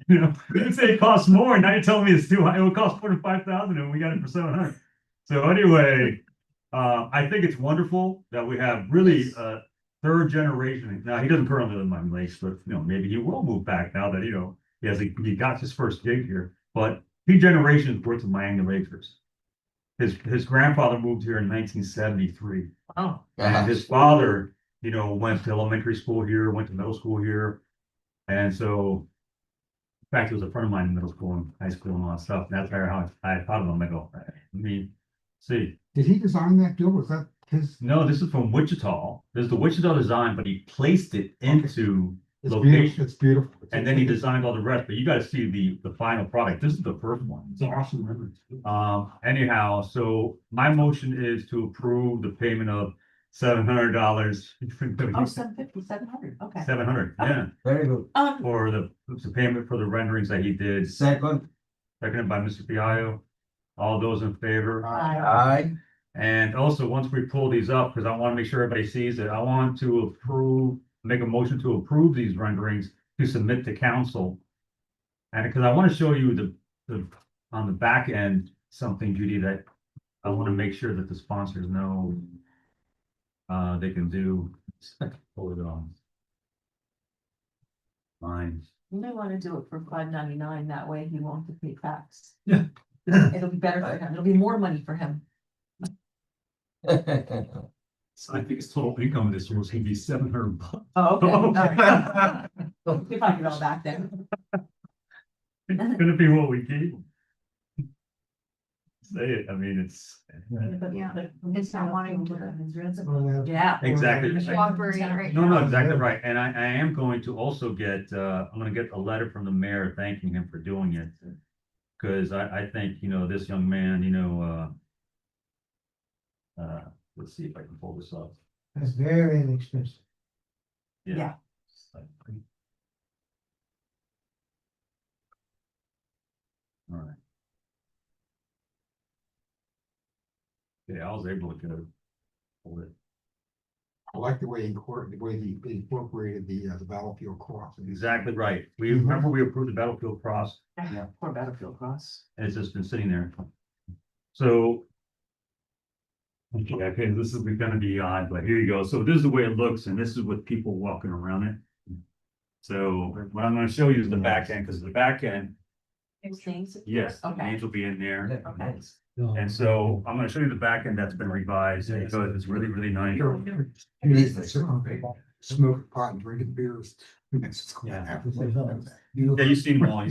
You didn't say it costs more, now you're telling me it's too high. It would cost 45,000 and we got it for 700. So anyway, I think it's wonderful that we have really third generation. Now, he doesn't currently live in Miami Lakes, but maybe he will move back now that, he got his first gig here. But 3 generations worth of Miami Lakers. His grandfather moved here in 1973. Oh. And his father, went to elementary school here, went to middle school here. And so, in fact, he was a friend of mine in middle school and high school and all that stuff. And that's how I thought of him. I go, let me see. Did he design that deal? Was that his? No, this is from Wichita. This is the Wichita design, but he placed it into It's location. beautiful. It's beautiful. And then he designed all the rest, but you gotta see the final product. This is the first one. It's awesome. Anyhow, so my motion is to approve the payment of $700. Oh, 750, 700, okay. 700, yeah, Very good. for the payment for the renderings that he did, Second, seconded by Mr. Piaio. All those in favor? aye. And also, once we pull these up, because I want to make sure everybody sees it, I want to make a motion to approve these renderings to submit to council. And because I want to show you on the back end, something, Judy, that I want to make sure that the sponsors know they can do. Hold it on. Mine. You may wanna do it for $5.99, that way he won't have to pay tax. Yeah. It'll be better for him, it'll be more money for him. So I think his total income this year was gonna be $700. Oh, okay, all right. If I get all back then. It's gonna be what we keep. Say it, I mean, it's. Yeah, it's not wanting to. Yeah. Exactly. Cooperate right No, now. no, exactly right. And I am going to also I'm gonna get a letter from the mayor thanking him for doing it. Cause I think, this young man, let's see if I can pull this up. That's very inexpensive. Yeah. All right. Yeah, I was able to go. Hold it. I like the way he incorporated the battlefield cross. Exactly right. Remember we approved the Battlefield Cross, Yeah, poor Battlefield Cross. and it's just been sitting there. So. Okay, this is gonna be odd, but here you go. So this is the way it looks, and this is with people walking around it. So what I'm gonna show you is the back end, because the back end, yes, the Okay. names will be in there. Okay. And so I'm gonna show you the back end that's been revised, because it's really, really nice. Smoke pot and drinking beers. Yeah. Yeah, you've seen them all,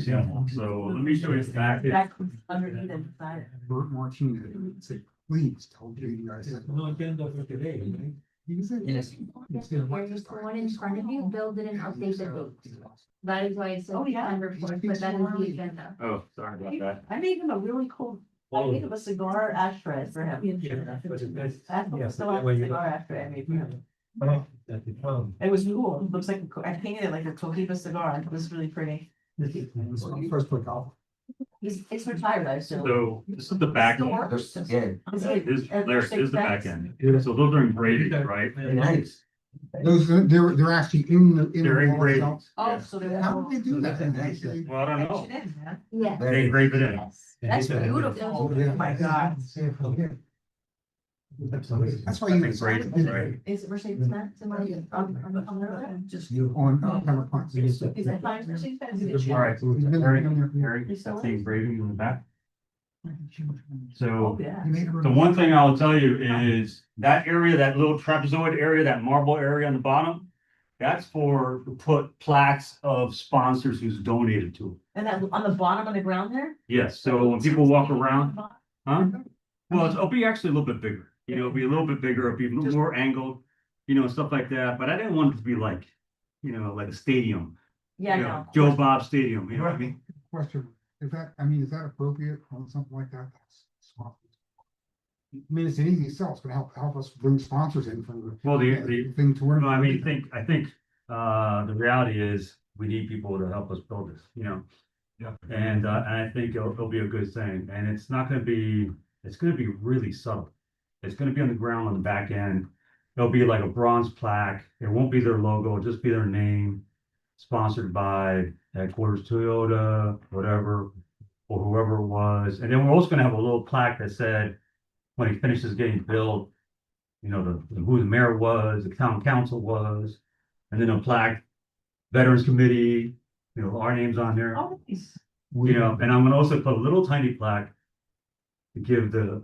So let me show you the back. end. That comes underneath and beside it. Bert Martinez said, please tell Judy I said. No agenda for today, right? He said. Yes. Here's the one in front of you, build it and update the date. That is why it says Oh, yeah. December 4th, but that is the agenda. Oh, sorry about that. I made him a really cool, I made him a cigar ashtray for him. That's still have a cigar ashtray I made for him. It was cool, it looks like, I painted it like a Cohiba cigar, it was really pretty. First put golf. It's retired, I assume. So this is the back Still end. works. Yeah, There's the back end. So those are engraved, right? very nice. Those, they're actually in the. They're engraved. themselves. Oh, so they're. How did they do that? Well, I don't know. Yeah. They engrave it in. Yes, that's beautiful, oh my god. That's why I you. think great, right? Is it Mercedes Benz? Am I on the Just on, camera points. Is that fine, Mercedes Benz? All right, He's been- Harry, that's the engraving in the back. So Oh, yeah. the one thing I'll tell you is that area, that little trapezoid area, that marble area on the bottom, that's to put plaques of sponsors who's donated to it. And that on the bottom of the ground there? Yes, so when people walk around, huh? Well, it'll be actually a little bit bigger, it'll be a little bit bigger, it'll be a little more angled, stuff like that, but I didn't want it to be like, like a stadium. Yeah, no. Joe Bob Stadium, you know what I mean? Question, is that appropriate on something like that? That's smart. I mean, it's an easy sell, it's gonna help us bring sponsors in from the. Well, the Thing to work. No, I mean, I think, the reality is, we need people to help us build this, Yeah. And I think it'll be a good thing, and it's gonna be really subtle. It's gonna be on the ground on the back end. There'll be like a bronze plaque, it won't be their logo, it'll just be their name. Sponsored by Headquarters Toyota, whatever, or whoever it was, and then we're also gonna have a little plaque that said, when he finishes getting built, you know, who the mayor was, the town council was, and then a plaque, Veterans Committee, you know, our names on there. Oh, nice. You know, and I'm gonna also put a little tiny plaque to give the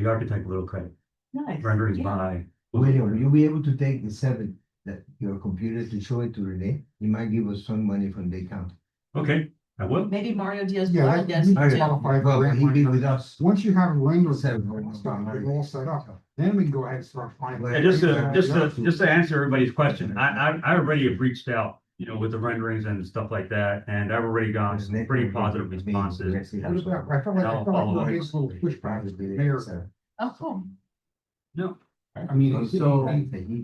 architect a little credit, Nice. renderings Yeah. by. William, will you be able to take the 7 that your computer to show it to Renee? He might give us some money from the account. Okay, I will. Maybe Mario Diaz. Yeah, Balart that- does you it too. qualify for Well, grant he money. be with us. Once you have a render Seven. stuff, you're all set up, then we can go ahead and start finding. Yeah, just to answer everybody's question, I already have reached out, you know, with the renderings and stuff like that, and I've already gotten some pretty positive responses. I felt like we gave a little pushback to the mayor. Oh, cool. No, I mean. So,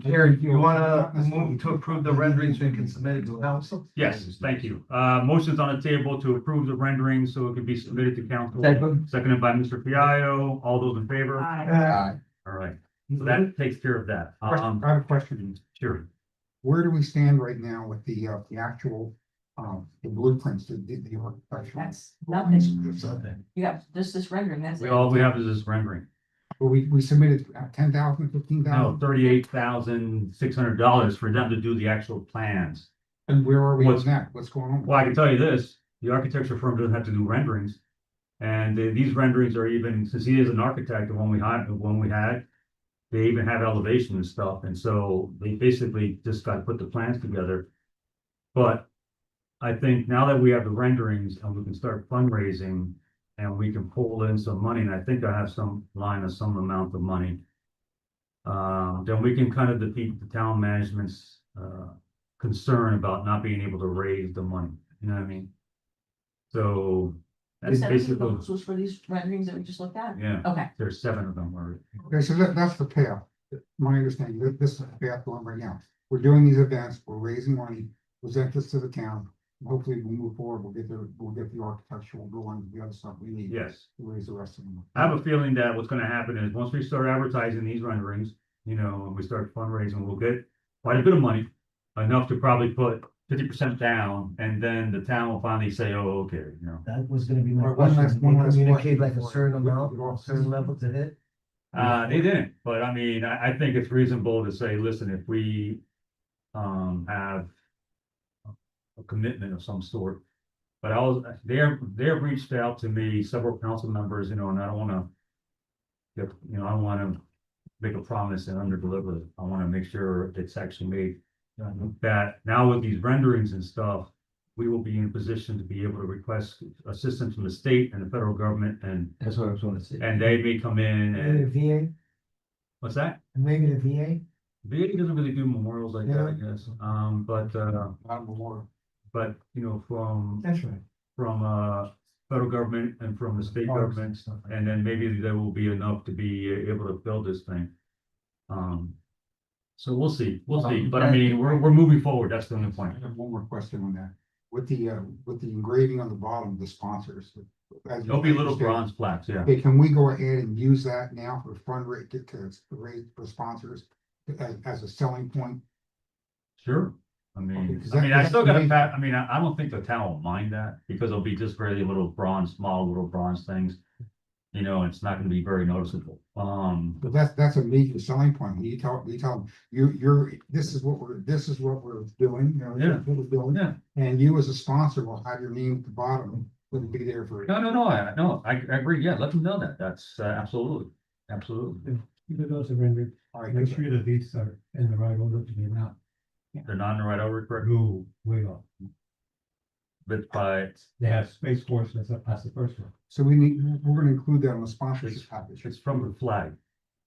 Gary, you wanna move to approve the rendering so you can submit it to council? yes, thank you. Motion's on the table to approve the rendering so it can be submitted to council. Second. Seconded by Mr. Piaio. All those in favor? Aye. All right, so that takes care of that. I have a question. Sure. Where do we stand right now with the actual, the blueprints, the architectural? That's nothing. You got this rendering, that's it. All we have is this rendering. Well, we submitted 10,000, 15,000. No, $38,600 for them to do the actual plans. And where are we on What's- that? What's going on? Well, I can tell you this, the architecture firm doesn't have to do renderings. And these renderings are even, since he is an architect, the one we had, they even have elevation and stuff, and so they basically just got to put the plans together. But I think now that we have the renderings and we can start fundraising and we can pull in some money, and I think I have some line of some amount of money. Then we can kind of defeat the town management's concern about not being able to raise the money, you know what I mean? So that's basically, Proposals for these renderings that we just looked at? yeah, Okay, there's 7 of them already. Okay, so that's the path. My understanding, this is the path going right now. We're doing these events, we're raising money, present this to the town. and Hopefully we'll move forward, we'll get the architectural drawings, the other stuff we need. Yes. To raise the rest of them. I have a feeling that what's gonna happen is, once we start advertising these renderings, you know, and we start fundraising, we'll get quite a bit of money. Enough to probably put 50% down, and then the town will finally say, oh, okay, you know. That was gonna be my Alright, one question. last Communicate like a question. certain amount, or a certain level to hit? They didn't, but I mean, I think it's reasonable to say, listen, if we, have a commitment of some sort. But they have reached out to me, several council members, you know, and I don't wanna get, you know, I don't wanna make a promise and underdeliver it. I wanna make sure it's actually made. That now with these renderings and stuff, we will be in position to be able to request assistance from the state and the federal government, and That's what I was gonna say. they may come in and, VA, what's that? maybe the VA. VA doesn't really do memorials like that, I Yeah. guess, Not more. but, you know, from That's right. federal government and from the state government, and then maybe there will be enough to be able to build this thing. So we'll see, but I mean, we're moving forward, that's the only I point. have one more question on that. With the engraving on the bottom, the sponsors. as you There'll be little understand, bronze plaques, yeah. Okay, can we go ahead and use that now for fundraise, to raise for sponsors as a selling point? Sure. Okay, 'cause I that- still gotta, that's- I mean, I don't think the town will mind that, because it'll be just very small little bronze things. You know, it's not gonna be very noticeable. But that's a major selling point. You tell them, this is what we're doing, you know, Yeah. this is what we're doing. Yeah. And you as a sponsor will have your name at the bottom, it'll be there for. No, I agree, yeah, let them know that, that's absolutely. Even those are rendered, All right, make good. sure that these are in the right order to be not They're not in the right order, correct? go way off. But by, They have Space Force as the first one. So we're gonna include that on the sponsorship package. it's from the flag,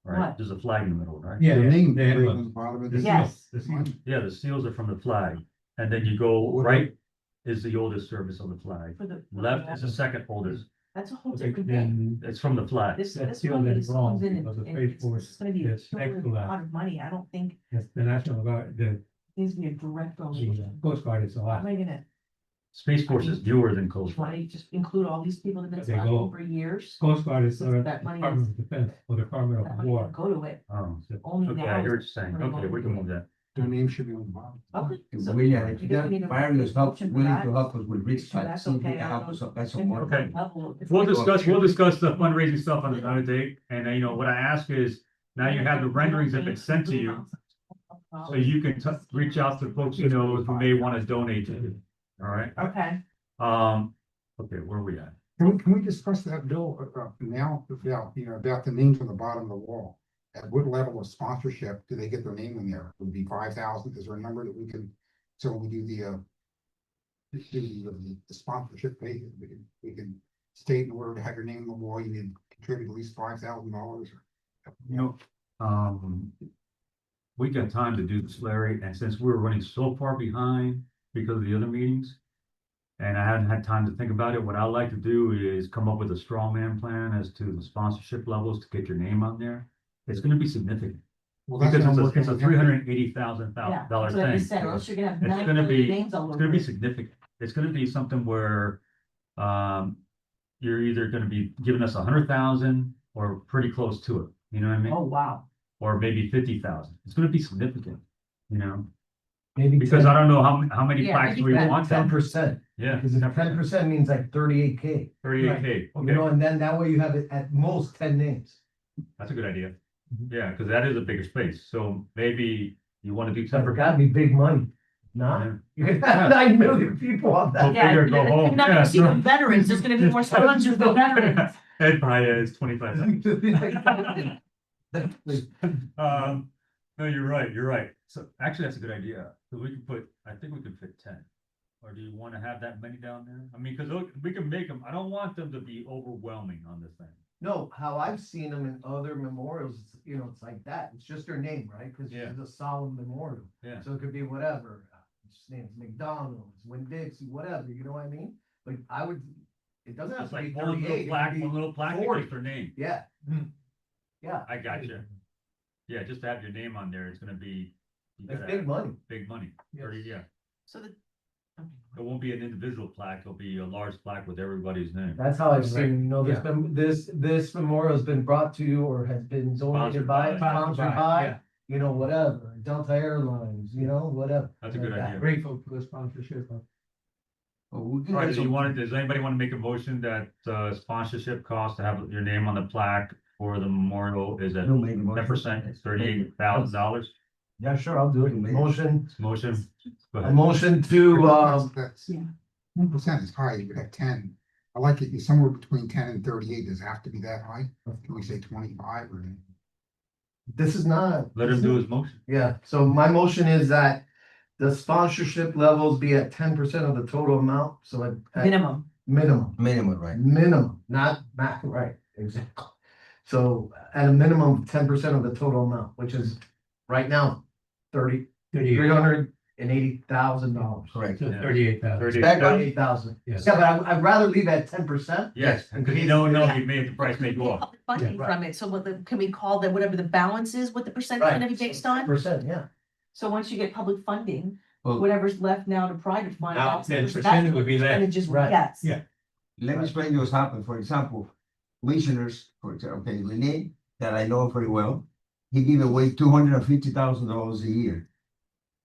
right? What? There's a flag in the middle, right? Yeah, The name they have right a- on the bottom of the this. Yes. seal, the seal. Yeah, the seals are from the flag, and then you go, right is the oldest service on the flag. For the. Left is the second oldest, That's a whole Okay, different thing. then it's from the flag. This that one seal is is wrong comes in because the and Space it's Force gonna be a is next to lot that. of money. I don't think The National Guard, the needs to be a direct donation. Coast Guard is a How lot. am I gonna, Space Force is newer than Coast Guard. why just include all these people that have They been go- slacking for years? Coast Guard is That money Department is- of Defense or Department That of money War. can go to it, Oh, only okay, I now. hear what you're saying. Okay, we can move that. Their name should be on the bottom. Okay. so William, I if you guess got we need a Mario's help, motion for willing that. to help us with Rick's Sure, side, that's see if we okay, can I help don't us know. up, that's Can all. you Okay. level- if We'll I go- discuss the fundraising stuff on another date, and you know, what I ask is, Now you have the renderings that been sent to you, so you can reach out to folks you know who may want to donate to you. All right, Okay. okay, where are we at? Can we discuss that, Bill, now, about, about the names on the bottom of the wall? At what level of sponsorship do they get their name in there? Would it be 5,000? Is there a number that we can, so when we do the sponsorship page, we can state in order to have your name on the wall, you need to contribute at least $5,000? You know, we got time to do this, Larry, and since we're running so far behind because of the other meetings, and I hadn't had time to think about it, what I like to do is come up with a strongman plan as to the sponsorship levels to get your name on there. It's gonna be significant, Well, that's because what I'm it's working a with. $380,000 Yeah, dollar that's what I thing. just said, or else you're gonna have It's 9 gonna million be- names all It's over. gonna be it. significant. It's gonna be something where, you're either gonna be giving us 100,000 or pretty close to it, you know what I mean? Oh, wow. Or maybe 50,000. It's gonna be significant, you know? Maybe Because I don't know how many Yeah, plaques maybe we want. 10%, Yeah. because if 10% means like 38K. 38K, You know, okay, and then that way you have it at most 10 names. that's a good idea. Yeah, because that is a bigger space, so maybe you want to do But it's separate. gotta be big money. Nah, Yeah. you can have 9 million people on Go that. Yeah, figure, you're go home. not Yeah, gonna see so- the veterans, there's gonna be more sponsors than veterans. Ed probably is 25. No, you're right. So actually, that's a good idea. So we can put, I think we could fit 10. Or do you want to have that many down there? I mean, because we can make them, I don't want them to be overwhelming on this thing. No, how I've seen them in other memorials, it's like that. It's just their name, right? Cause Yeah. it's a solemn memorial. Yeah. So it could be whatever. His name's McDonald's, Winn-Dixie, whatever, you know what I mean? But it doesn't have It's to be like one 38. little it could plaque, be one little plaque, 40. with their name. Yeah. Yeah. I got you. Yeah, just to have your name on there, it's gonna be. You It's gotta big have money. Big money, Yes. 30, yeah. So the. It won't be an individual plaque, it'll be a large plaque with everybody's name. That's how I've seen, Right. this memorial's been brought to you or has been donated by, sponsored by, whatever, Delta Airlines, whatever. That's a good like that. idea. Grateful for the sponsorship. All right, does anybody want to make a motion that sponsorship cost to have your name on the plaque for the memorial is at You'll make a motion. 10%, $38,000? Yeah, sure, I'll do it. Motion, Motion, go a ahead. motion to, That's Yeah. 10% is high, you would have 10. I like it, somewhere between 10 and 38. Does it have to be that high? Can we say 25 or? this is not. Let him do his motion. Yeah, so my motion is that the sponsorship levels be at 10% of the total amount, so at Minimum. minimum. Minimum, right? Minimum, not max, right, exactly. So at a minimum, 10% of the total amount, which is right now, $380,000. Correct. Yeah. 38,000. 38,000. Yes. Yeah, but I'd rather leave at 10%. Yes, because you don't know, if you made the price may go up. Funding from it, so can we call that whatever the balance is, what the percentage Right. gonna be based on? Percent, yeah. So once you get public funding, Well- whatever's left now to private fund. Now, that's 10% would be that. percentages, Right. yes. Yeah. Let me explain you what's happened. For example, commissioners, for example, okay, Renee, that I know very well, he gave away $250,000 a year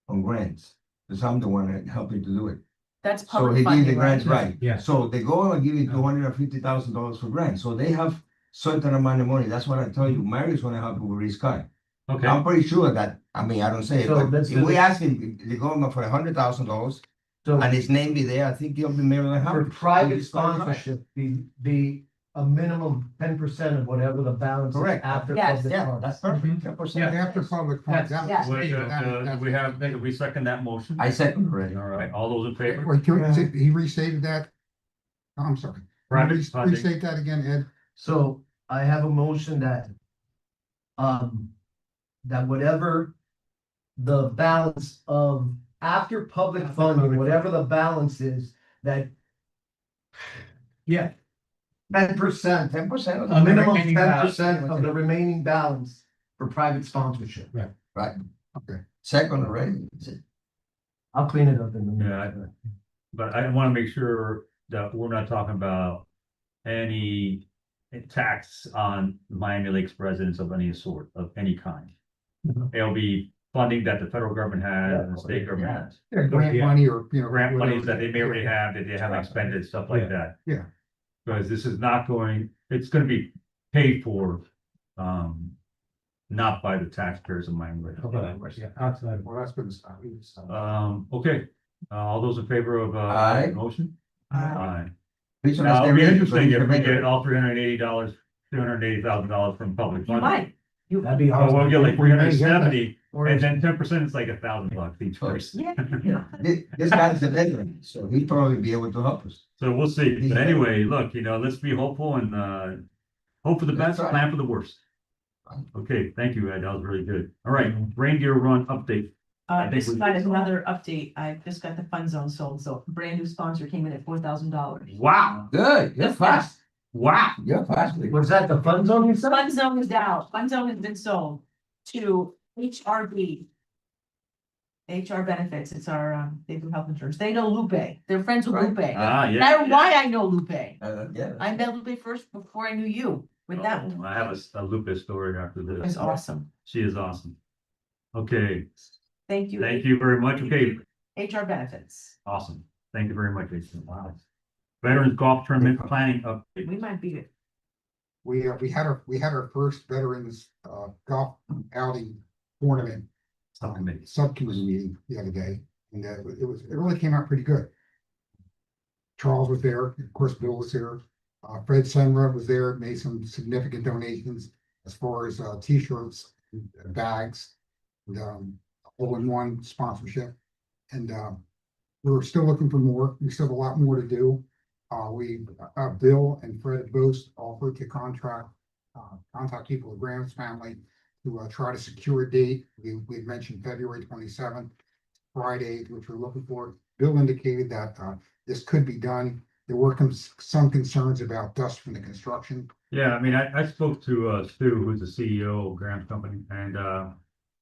on grants. Because I'm the one that helping to do it. That's So public he gave the funding, grants, right? right? Yeah. So they go and give you $250,000 for grants. So they have certain amount of money. That's what I tell you. Mary's gonna help you with Reese Sky. Okay, I'm pretty sure that, I mean, I don't say it, So but let's if do we this. ask him, the government for $100,000 So and his name be there, I think he'll be more than for happy. private Reese Sky, right? sponsorship, be a minimum 10% of whatever the balance is Correct. after. Yes. public Yeah, funds. that's perfect. 10%. After public funds. that- Yes. do we second that motion? I second already. All right, all those in favor? Wait, he restated that? I'm sorry. Can you Private funding. Restate that again, Ed? So I have a motion that. That whatever the balance of after public funding, whatever the balance is, that Yeah. 10%, 10% of a the minimum remaining 10% of the remaining balance for private sponsorship. Right. Okay. Second already. I'll clean it up in the Yeah, minute. But I want to make sure that we're not talking about any tax on Miami Lakes residents of any sort, of any kind. It'll be funding that the federal government has and the state government has. Yeah, grant Yeah. money or, Grant monies that whatever. they may already have, that they haven't expended, stuff like Yeah. that. Yeah. Because this is not going, it's gonna be paid for, not by the taxpayers of Miami. Yeah, outside, well, that's been stopped. Okay, all those in favor of, Aye. motion? Aye. Please Now, it'll understand be me, interesting but if we it's get all $380, $380,000 from public You funding. might, That'd be Oh, awesome. we'll get like We may get that. 370, and then 10% is like $1,000 each person. yeah. This guy's a veteran, so he'll probably be able to help us. So we'll see. But anyway, look, let's be hopeful and, hope for the That's best, right. plan for the worst. Okay, thank you, Ed. That was really good. All right, reindeer run update. I think This we- got another update. I just got the fund zone sold, so brand new sponsor came in at $4,000. Wow, Good, you're fast, wow. you're fast. Was that the fun zone you said? Fund zone is out. Fund zone has been sold to HRB. HR benefits. It's our, they do health insurance. They know Lupe. They're friends with Right. Lupe. Ah, yeah. That's why I know Lupe. Yeah. I met Lupe first before I knew you with them. Oh, I have a lupus story after this. It's awesome. She is awesome. Okay, Thank you. thank you very much. Okay, HR benefits. awesome. Thank you very much, Jason. Wow. Veterans Golf Tournament Planning Update. We might be, We had our first veterans, golf outing tournament. Subcommittee. Subcommittee meeting the other day, and it really came out pretty good. Charles was there, of course, Bill was there, Fred Senra was there, made some significant donations as far as t-shirts, and bags, and all-in-one sponsorship. And we're still looking for more. We still have a lot more to do. Bill and Fred both offered to contact people of Graham's family to try to secure a date. We had mentioned February 27th, Friday, which we're looking for. Bill indicated that this could be done. There were some concerns about dust from the construction. Yeah, I mean, I spoke to Stu, who's the CEO of Graham's company, and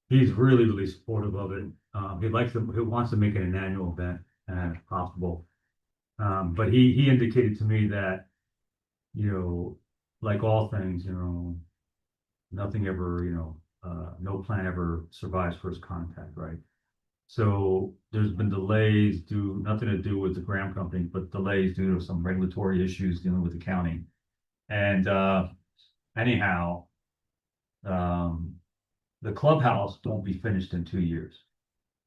he's really, really supportive of it. He wants to make it an annual event if possible. But he indicated to me that, like all things, nothing ever, no plan ever survives first contact, right? So there's been delays nothing to do with the Graham company, but delays due to some regulatory issues dealing with the county. And anyhow, the clubhouse won't be finished in 2 years.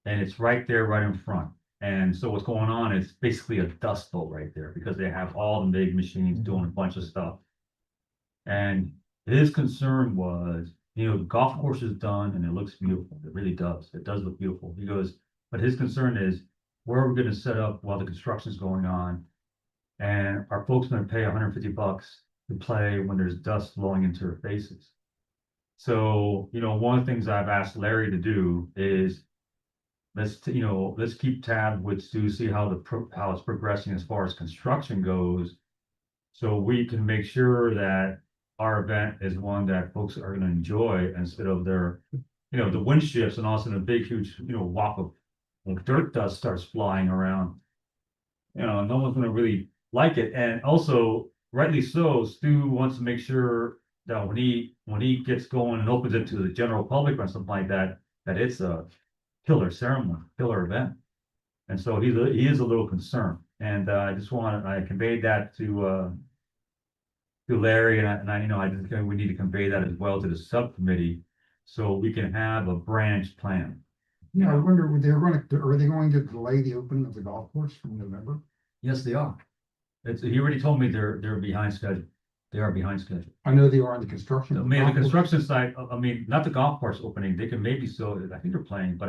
And it's right there, right in front. And so what's going on is basically a dust bowl right there because they have all the big machines doing a bunch of stuff. And his concern was, the golf course is done and it looks beautiful. It really does. It does look beautiful. He goes, but his concern is, where are we going to set up while the construction is going on? And are folks going to pay $150 to play when there's dust blowing into their faces? So, one of the things I've asked Larry to do is let's keep tab with Stu, see how it's progressing as far as construction goes. So we can make sure that our event is one that folks are gonna enjoy instead of their, the wind shifts and also a big, huge, wop of dirt dust starts flying around. No one's gonna really like it. And also, rightly so, Stu wants to make sure that when he gets going and opens it to the general public or something like that, that it's a killer ceremony, killer event. And so he is a little concerned. And I conveyed that to Larry, and we need to convey that as well to the subcommittee so we can have a branch plan. Yeah, I wonder, are they going to delay the opening of the golf course from November? Yes, they are. He already told me they're behind schedule. They are behind schedule. I know they are in the construction. I mean, the construction site, not the golf course opening, they can maybe still, I think they're playing, but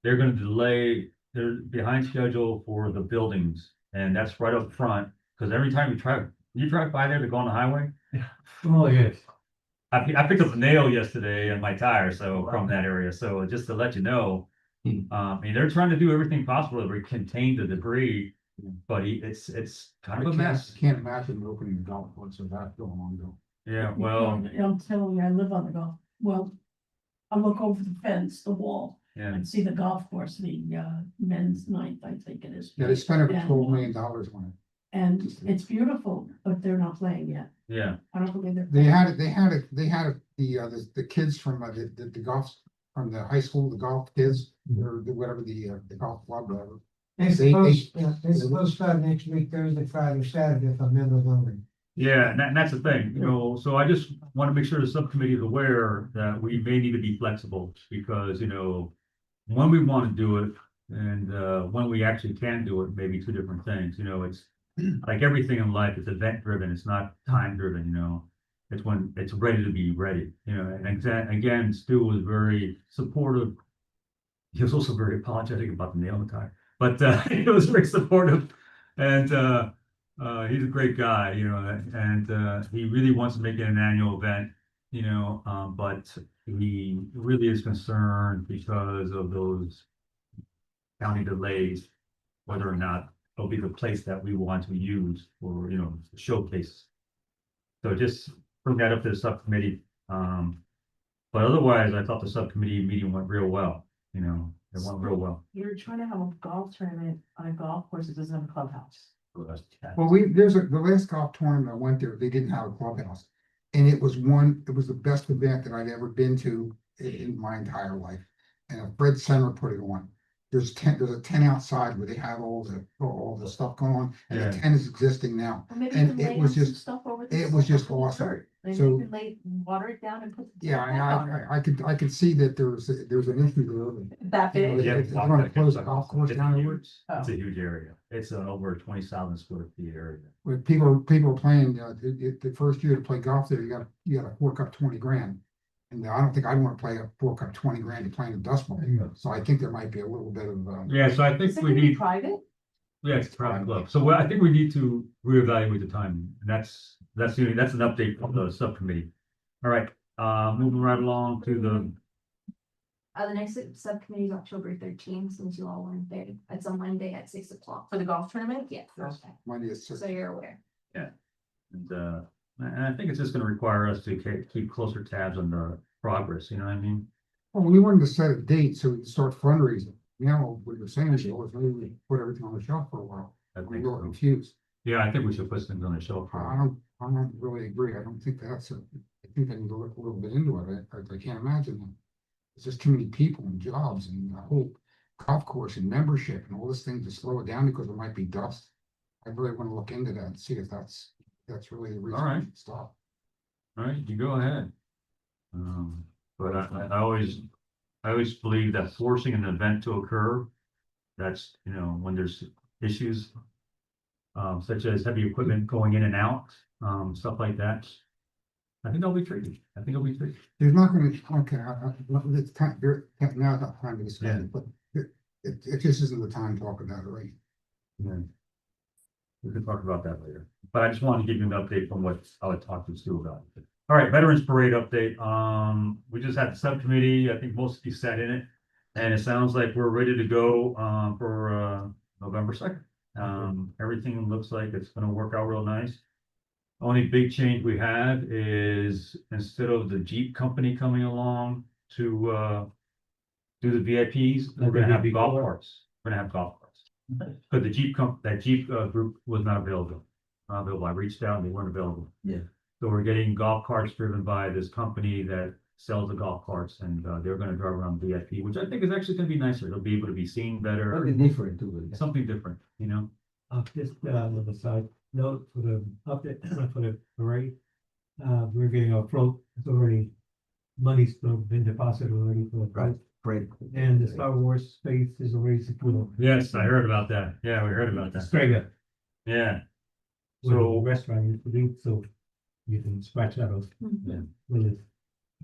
they're gonna delay, they're behind schedule for the buildings. And that's right up front, because every time you drive by there to go on the highway. Oh, yes. I picked up a nail yesterday in my tire, so from that area. So just to let you know, they're trying to do everything possible to contain the debris, but it's kind of a mess. Can't imagine opening the golf course with that going on though. Yeah, well, I'm telling you, I live on the golf, I look over the fence, the wall, yeah, and see the golf course, the men's ninth, I think it is. Yeah, they spent over Yeah. $12 million on it. And it's beautiful, but they're not playing yet. yeah. I don't believe they're. They had the kids from the golf, from the high school, the golf kids, or whatever the golf club, whatever. They're supposed to start next week, Thursday, Friday, Saturday, if I remember right. Yeah, and that's the thing, you know, so I just want to make sure the subcommittee is aware that we may need to be flexible because, you know, when we want to do it and when we actually can do it, maybe two different things, you know, it's like everything in life, it's event driven, it's not time driven, you know. It's when it's ready to be ready, you know, and again, Stu was very supportive. He was also very apologetic about the nail in the tire, but he was very supportive and he's a great guy, you know, and he really wants to make it an annual event, you know, but he really is concerned because of those county delays, whether or not it'll be the place that we want to use for, you know, showcase. So just bring that up to the subcommittee. But otherwise, I thought the subcommittee meeting went real well, you know, it went real well. You're trying to have a golf tournament on a golf course that doesn't have a clubhouse. Well, the last golf tournament I went there, they didn't have a clubhouse. And it was the best event that I'd ever been to in my entire life. And Fred Center put it on. There's a tent outside where they have all the stuff going on, and the Yeah. tent is existing now. Or maybe And you can it lay was some just- stuff over the it was stuff just over the awesome. dirt. Then So- you can water it down and put. the Yeah, dirt back on it. I could see that there's an issue there. That You know, big. Yeah, It's gonna close the golf course down here. It's a huge area. It's an over 20,000 square feet area. When people are playing, the first year to play golf there, you gotta fork up 20 grand. And I don't think I'd wanna fork up 20 grand to play in a dust bowl. So I think there might be a little bit of, Yeah, so I think Is it we gonna be need, private? yeah, it's a private club. So I think we need to reevaluate the timing. And that's an update from the subcommittee. All right, moving right along to the, The next subcommittee is October 13th, since you all weren't there. It's on Monday at 6 o'clock. For the golf tournament? Yeah, money is just. so you're aware. and I think it's just gonna require us to keep closer tabs on the progress, you know what I mean? Well, we wanted to set a date so we can start fundraising. You know, what you're saying is, maybe we put everything on the shelf for a while. I We think were so. confused. Yeah, I think we should put things on the shelf. for a while. I don't really agree. I don't think I think I need to look a little bit into it. I can't imagine them. It's just too many people and jobs and the whole golf course and membership and all this thing to slow it down because there might be dust. I really want to look into that and see if that's really the reason. All right. we should stop. All right, you go ahead. But I always believe that forcing an event to occur, that's, you know, when there's issues. Such as heavy equipment going in and out, stuff like that. I think it'll be tricky. There's not gonna, okay, it's time, now's not time to discuss Yeah. it, but it just isn't the time to talk about it, right? Yeah. We can talk about that later, but I just wanted to give you an update from what I would talk to Stu about. All right, Veterans Parade update. We just had the subcommittee. I think most of you sat in it. And it sounds like we're ready to go, for, November 2nd. Everything looks like it's gonna work out real nice. Only big change we have is instead of the Jeep company coming along to, do the VIPs, we're gonna have golf carts. We're gonna have golf carts. But the Jeep group was not available. I reached out and they weren't available. Yeah. So we're getting golf carts driven by this company that sells the golf carts and, they're gonna drive around VIP, which I think is actually gonna be nicer. They'll be able to be seen better, Something different too. something different, you know? Just on the side note for the update for the parade. We're getting our float, it's already, money's been deposited already for the Right. float. Great. And the Star Wars space is already secured. Yes, I heard about that. Yeah, we heard about that. Straight Yeah. where the So- restaurant used to be, so you can scratch that off. Yeah. With it.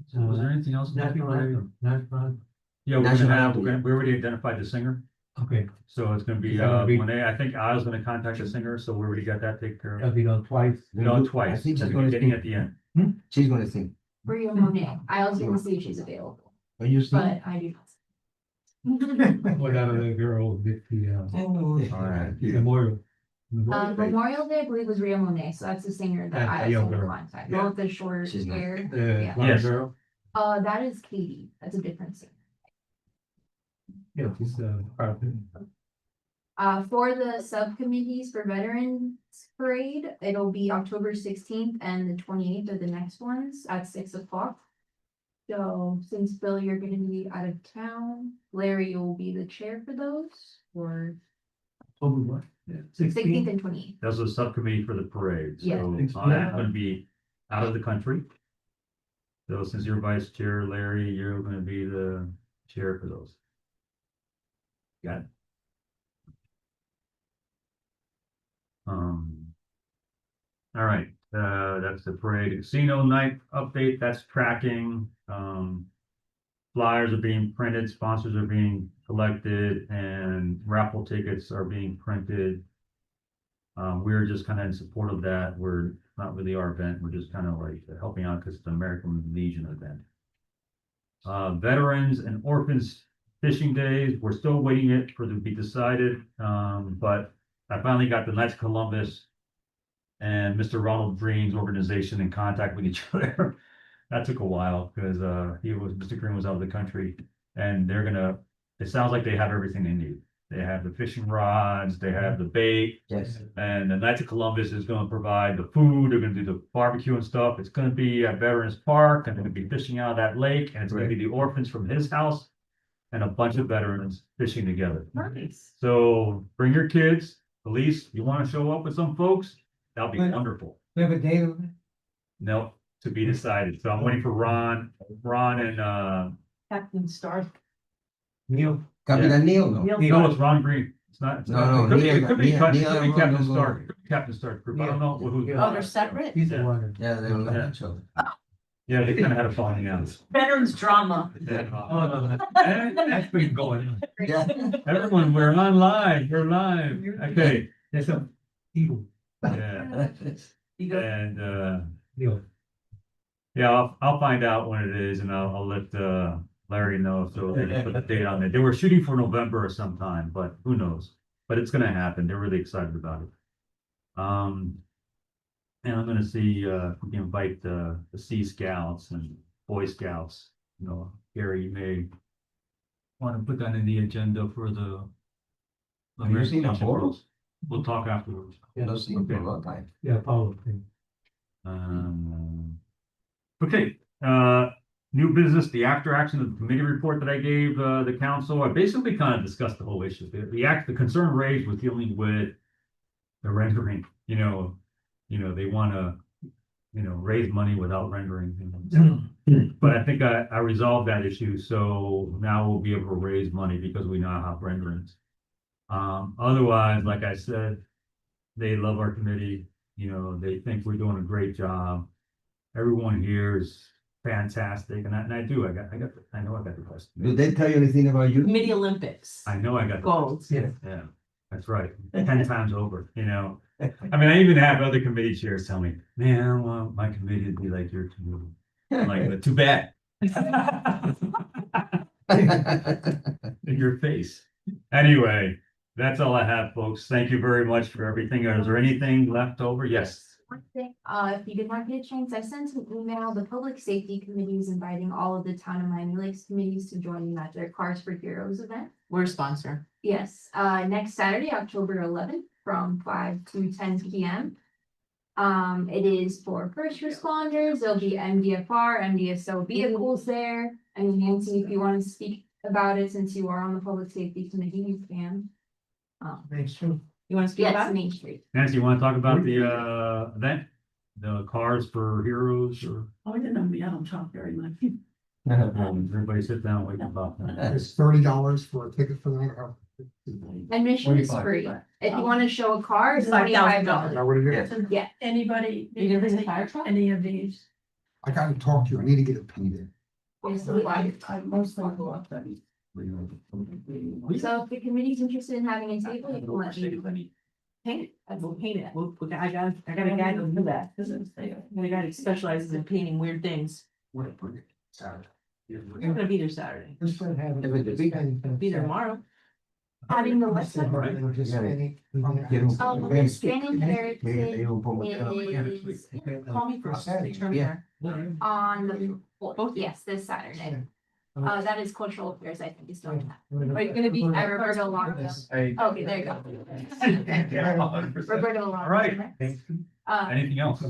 So was there anything else? National anthem, national, Yeah, National anthem, we already identified the singer, okay, so it's gonna be, Is that gonna be- Monet. I think I was gonna contact the singer, so we already got that taken care of. that'll be done twice. No, twice, I think at she's the gonna beginning, sing. at the end. She's gonna sing. Bria Monet. I was gonna see if she's available, Are you sing? but I do not. What out of the girl with the All right. memorial. Memorial Day, I believe, was Ria Monet, so that's the singer that That's I the was young gonna girl. contact. Yeah. Both the short She's not- hair. The Yeah. blonde Yes. girl, That is Katie. That's a different singer. yeah, she's part of it. For the subcommittees for Veterans Parade, it'll be October 16th and the 28th are the next ones at 6 o'clock. So since Bill, you're gonna be out of town, Larry will be the chair for those, or October what? sixteenth and 28th. That's a subcommittee for the parade, Yeah. so I'm gonna be out of the country. So since you're vice chair, Larry, you're gonna be the chair for those. Got it? All right, that's the parade. Casino night update, that's tracking. Flyers are being printed, sponsors are being collected, and raffle tickets are being printed. We're just kind of in support of that. We're not really our event. We're just kind of like helping out because it's an American Legion event. Veterans and orphans fishing days, we're still waiting it for it to be decided. But I finally got the Knights of Columbus and Mr. Ronald Green's organization in contact with each other. That took a while because Mr. Green was out of the country, and they're gonna, it sounds like they have everything they need. They have the fishing rods, they have the bait, Yes. and the Knights of Columbus is gonna provide the food, they're gonna do the barbecue and stuff. It's gonna be at Veterans Park, and they're gonna be fishing out of that lake, and it's gonna be the orphans from his house and a bunch of veterans fishing together. Nice. So bring your kids, police, you wanna show up with some folks? That'll be Right. wonderful. We have a date on it? No, to be decided. So I'm waiting for Ron and, Captain Stark. Neil, Capitan Neil, no? no, it's Ron Green. It's not. No, It could be Neil- it could be Neil- Captain Neil- Captain Neil- Stark, Could be Captain Stark group. I don't know who. Oh, they're separate? he's the Yeah. one. Yeah, they don't Yeah. like each other. Yeah, they kind of had a falling out. Veterans drama. Oh, that's been going on. Yeah. Everyone, we're online, we're live. Okay, There's some people, yeah, You go, and, Neil. yeah, I'll find out when it is and I'll let, Larry know, so they can put the date on it. They were shooting for November or sometime, but who knows? But it's gonna happen. They're really excited about it. And I'm gonna see, if we can invite the Sea Scouts and Boy Scouts, you know, Gary, you may want to put that in the agenda for the. Have you seen a photo? We'll talk afterwards. No, see, for a long time. Yeah, Paulo. thing. Okay, new business, the after action of the committee report that I gave, the council, I basically kind of discussed the whole issue. The concern raised was dealing with the rendering, they want to, raise money without rendering. But I think I resolved that issue, so now we'll be able to raise money because we now have renderings. Otherwise, like I said, they love our committee, they think we're doing a great job. Everyone here is fantastic, and I know I got the best. Do they tell you anything about you? Committee Olympics. I know I got the Gold. Yeah, that's right. 10 times over, I mean, I even have other committee chairs tell me, man, I want my committee to be like your committee. I'm like, too bad. In your face. Anyway, that's all I have, folks. Thank you very much for everything. Is there anything left over? Yes. One thing, if you did not get a chance, I sent an email, the Public Safety Committee is inviting all of the town of Miami Lakes committees to join them at their Cars for Heroes event. We're a sponsor. Yes, next Saturday, October 11th, from 5 to 10 p.m. It is for first responders, there'll be MDFR, MDSO vehicles there. And Nancy, if you want to speak about it, since you are on the Public Safety Committee, you can. Thanks, true. You want to speak Yes, about it? Main Street. Nancy, you want to talk about the event? The Cars for Heroes or Oh, I didn't know me, I don't talk very much. everybody sit down, wait about that. It's $30 for a ticket for that. or- Admission is 25. free. If you want to show a car, it's It's $5,000. $25. Is that what it is? Yeah. Anybody? You gonna bring a fire truck? Any of these? I gotta talk to you. I need to get it painted. Yes, so I mostly go up them. if the committee's interested in having a table, you can let me know. Paint it. We'll paint it. I got a guy to do that. I got a guy that specializes in painting weird things. What a bring it Saturday. I'm gonna be there Saturday. This friend had. If it's a big- I'll be there tomorrow. Having the I said, website. they were just spending- The scanning carrot They don't put much- is Call me first. They turn me Yeah. there. on the, Both? yes, this Saturday. Yeah. that is cultural affairs, I think is doing that. Are you gonna be At Roberto Alonso. Okay, there you go. Roberto Alonso. All right. Anything else?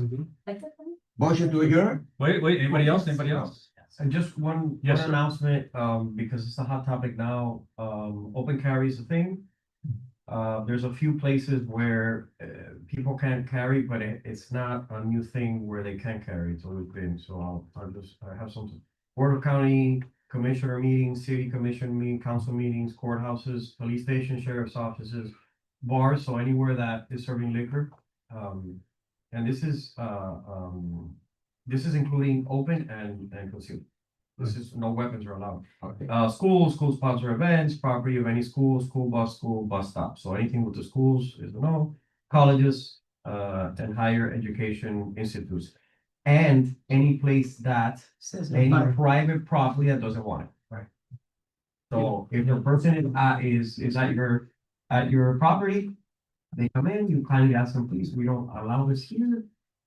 That's it for me. Motion to adjourn? Wait, anybody else? Anybody else? And just one Yes, sir. announcement, because it's a hot topic now, open carry is a thing. There's a few places where people can carry, but it's not a new thing where they can carry. It's always been. So I have some Board of County Commissioner meetings, City Commission meeting, council meetings, courthouses, police station, sheriff's offices, bars. So anywhere that is serving liquor. And this is including open and concealed. This is no weapons are allowed. Okay. Schools, school sponsor events, property of any school bus stop. So anything with the schools is a no. Colleges, and higher education institutes. And any place that, Says no any fire. private property that doesn't want it. Right. So if the person is at your property, they come in, you kindly ask them, please, we don't allow this here.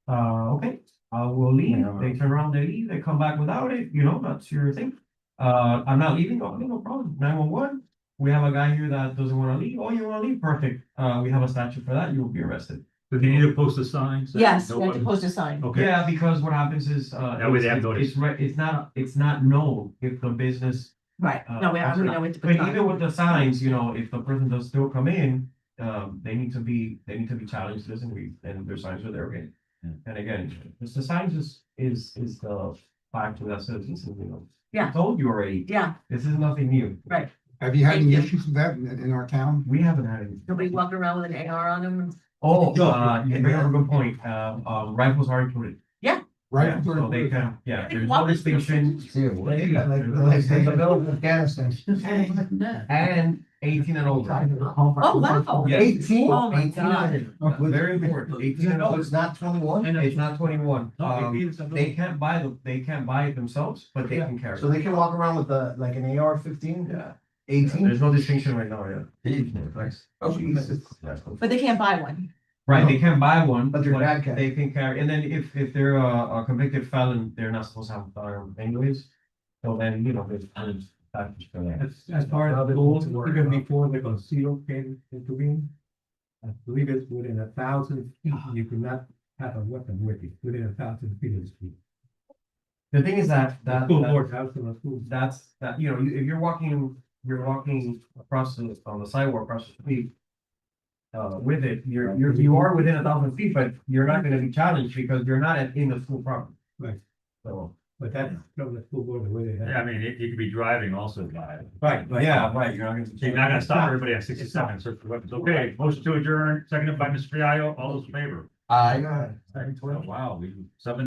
Okay, we'll leave. Yeah. They turn around, they leave, they come back without it, that's your thing. I'm not leaving, okay, no problem. 911, we have a guy here that doesn't wanna leave. Oh, you wanna leave? Perfect. We have a statute for that. You will be arrested. Do they need to post a sign? saying Yes, no we have to weapons? post a sign. Okay. Yeah, because what happens is, That way they have notice. it's not known if the business. Right, no, we have to know it. But even with the signs, if the person does still come in, they need to be challenged, listen, and their signs are there again. Yeah. And again, the signs is the factor that says, listen, Yeah. I told you already, Yeah, this is nothing new. right. Have you had Thank any you. issues with that in our town? We haven't had any. Nobody walking around with an AR on them. Oh, No. you bring up a good point, rifles are included. Right? Yeah, so they can, They there's no walk- distinction. Afghanistan. And 18 and older. Oh, wow. Yeah. 18? Oh, my 18 God. Very important, 18 and No, older. it's not 21? It's not 21. No, it is a no. They can't buy it themselves, but they can carry. So they can walk around with like an AR-15? Yeah. 18? There's no distinction right now, yeah. Jesus. Oh, Jesus. But they can't buy one. Right, they can buy one, But they're bad guys. they can carry, and then if they're a convicted felon, they're not supposed to have a firearm anyways. So then, there's factors for that. As far as schools, even before the concealed came into being, I believe it's within 1,000 feet, you could not have a weapon with you, within 1,000 feet of the school. The thing is that School board, house and a school. that's, if you're walking across on the sidewalk across the street. With it, you are within 1,000 feet, but you're not gonna be challenged because you're not in the school property. Right. So. But that's from the school board, the way they have. Yeah, I mean, you could be driving also by. Right, yeah, right, you're not gonna. So you're not gonna stop everybody at 60 seconds, search for weapons. Okay, motion to adjourn, seconded by Mr. Friayo, all those in favor? I. Wow, we, 7.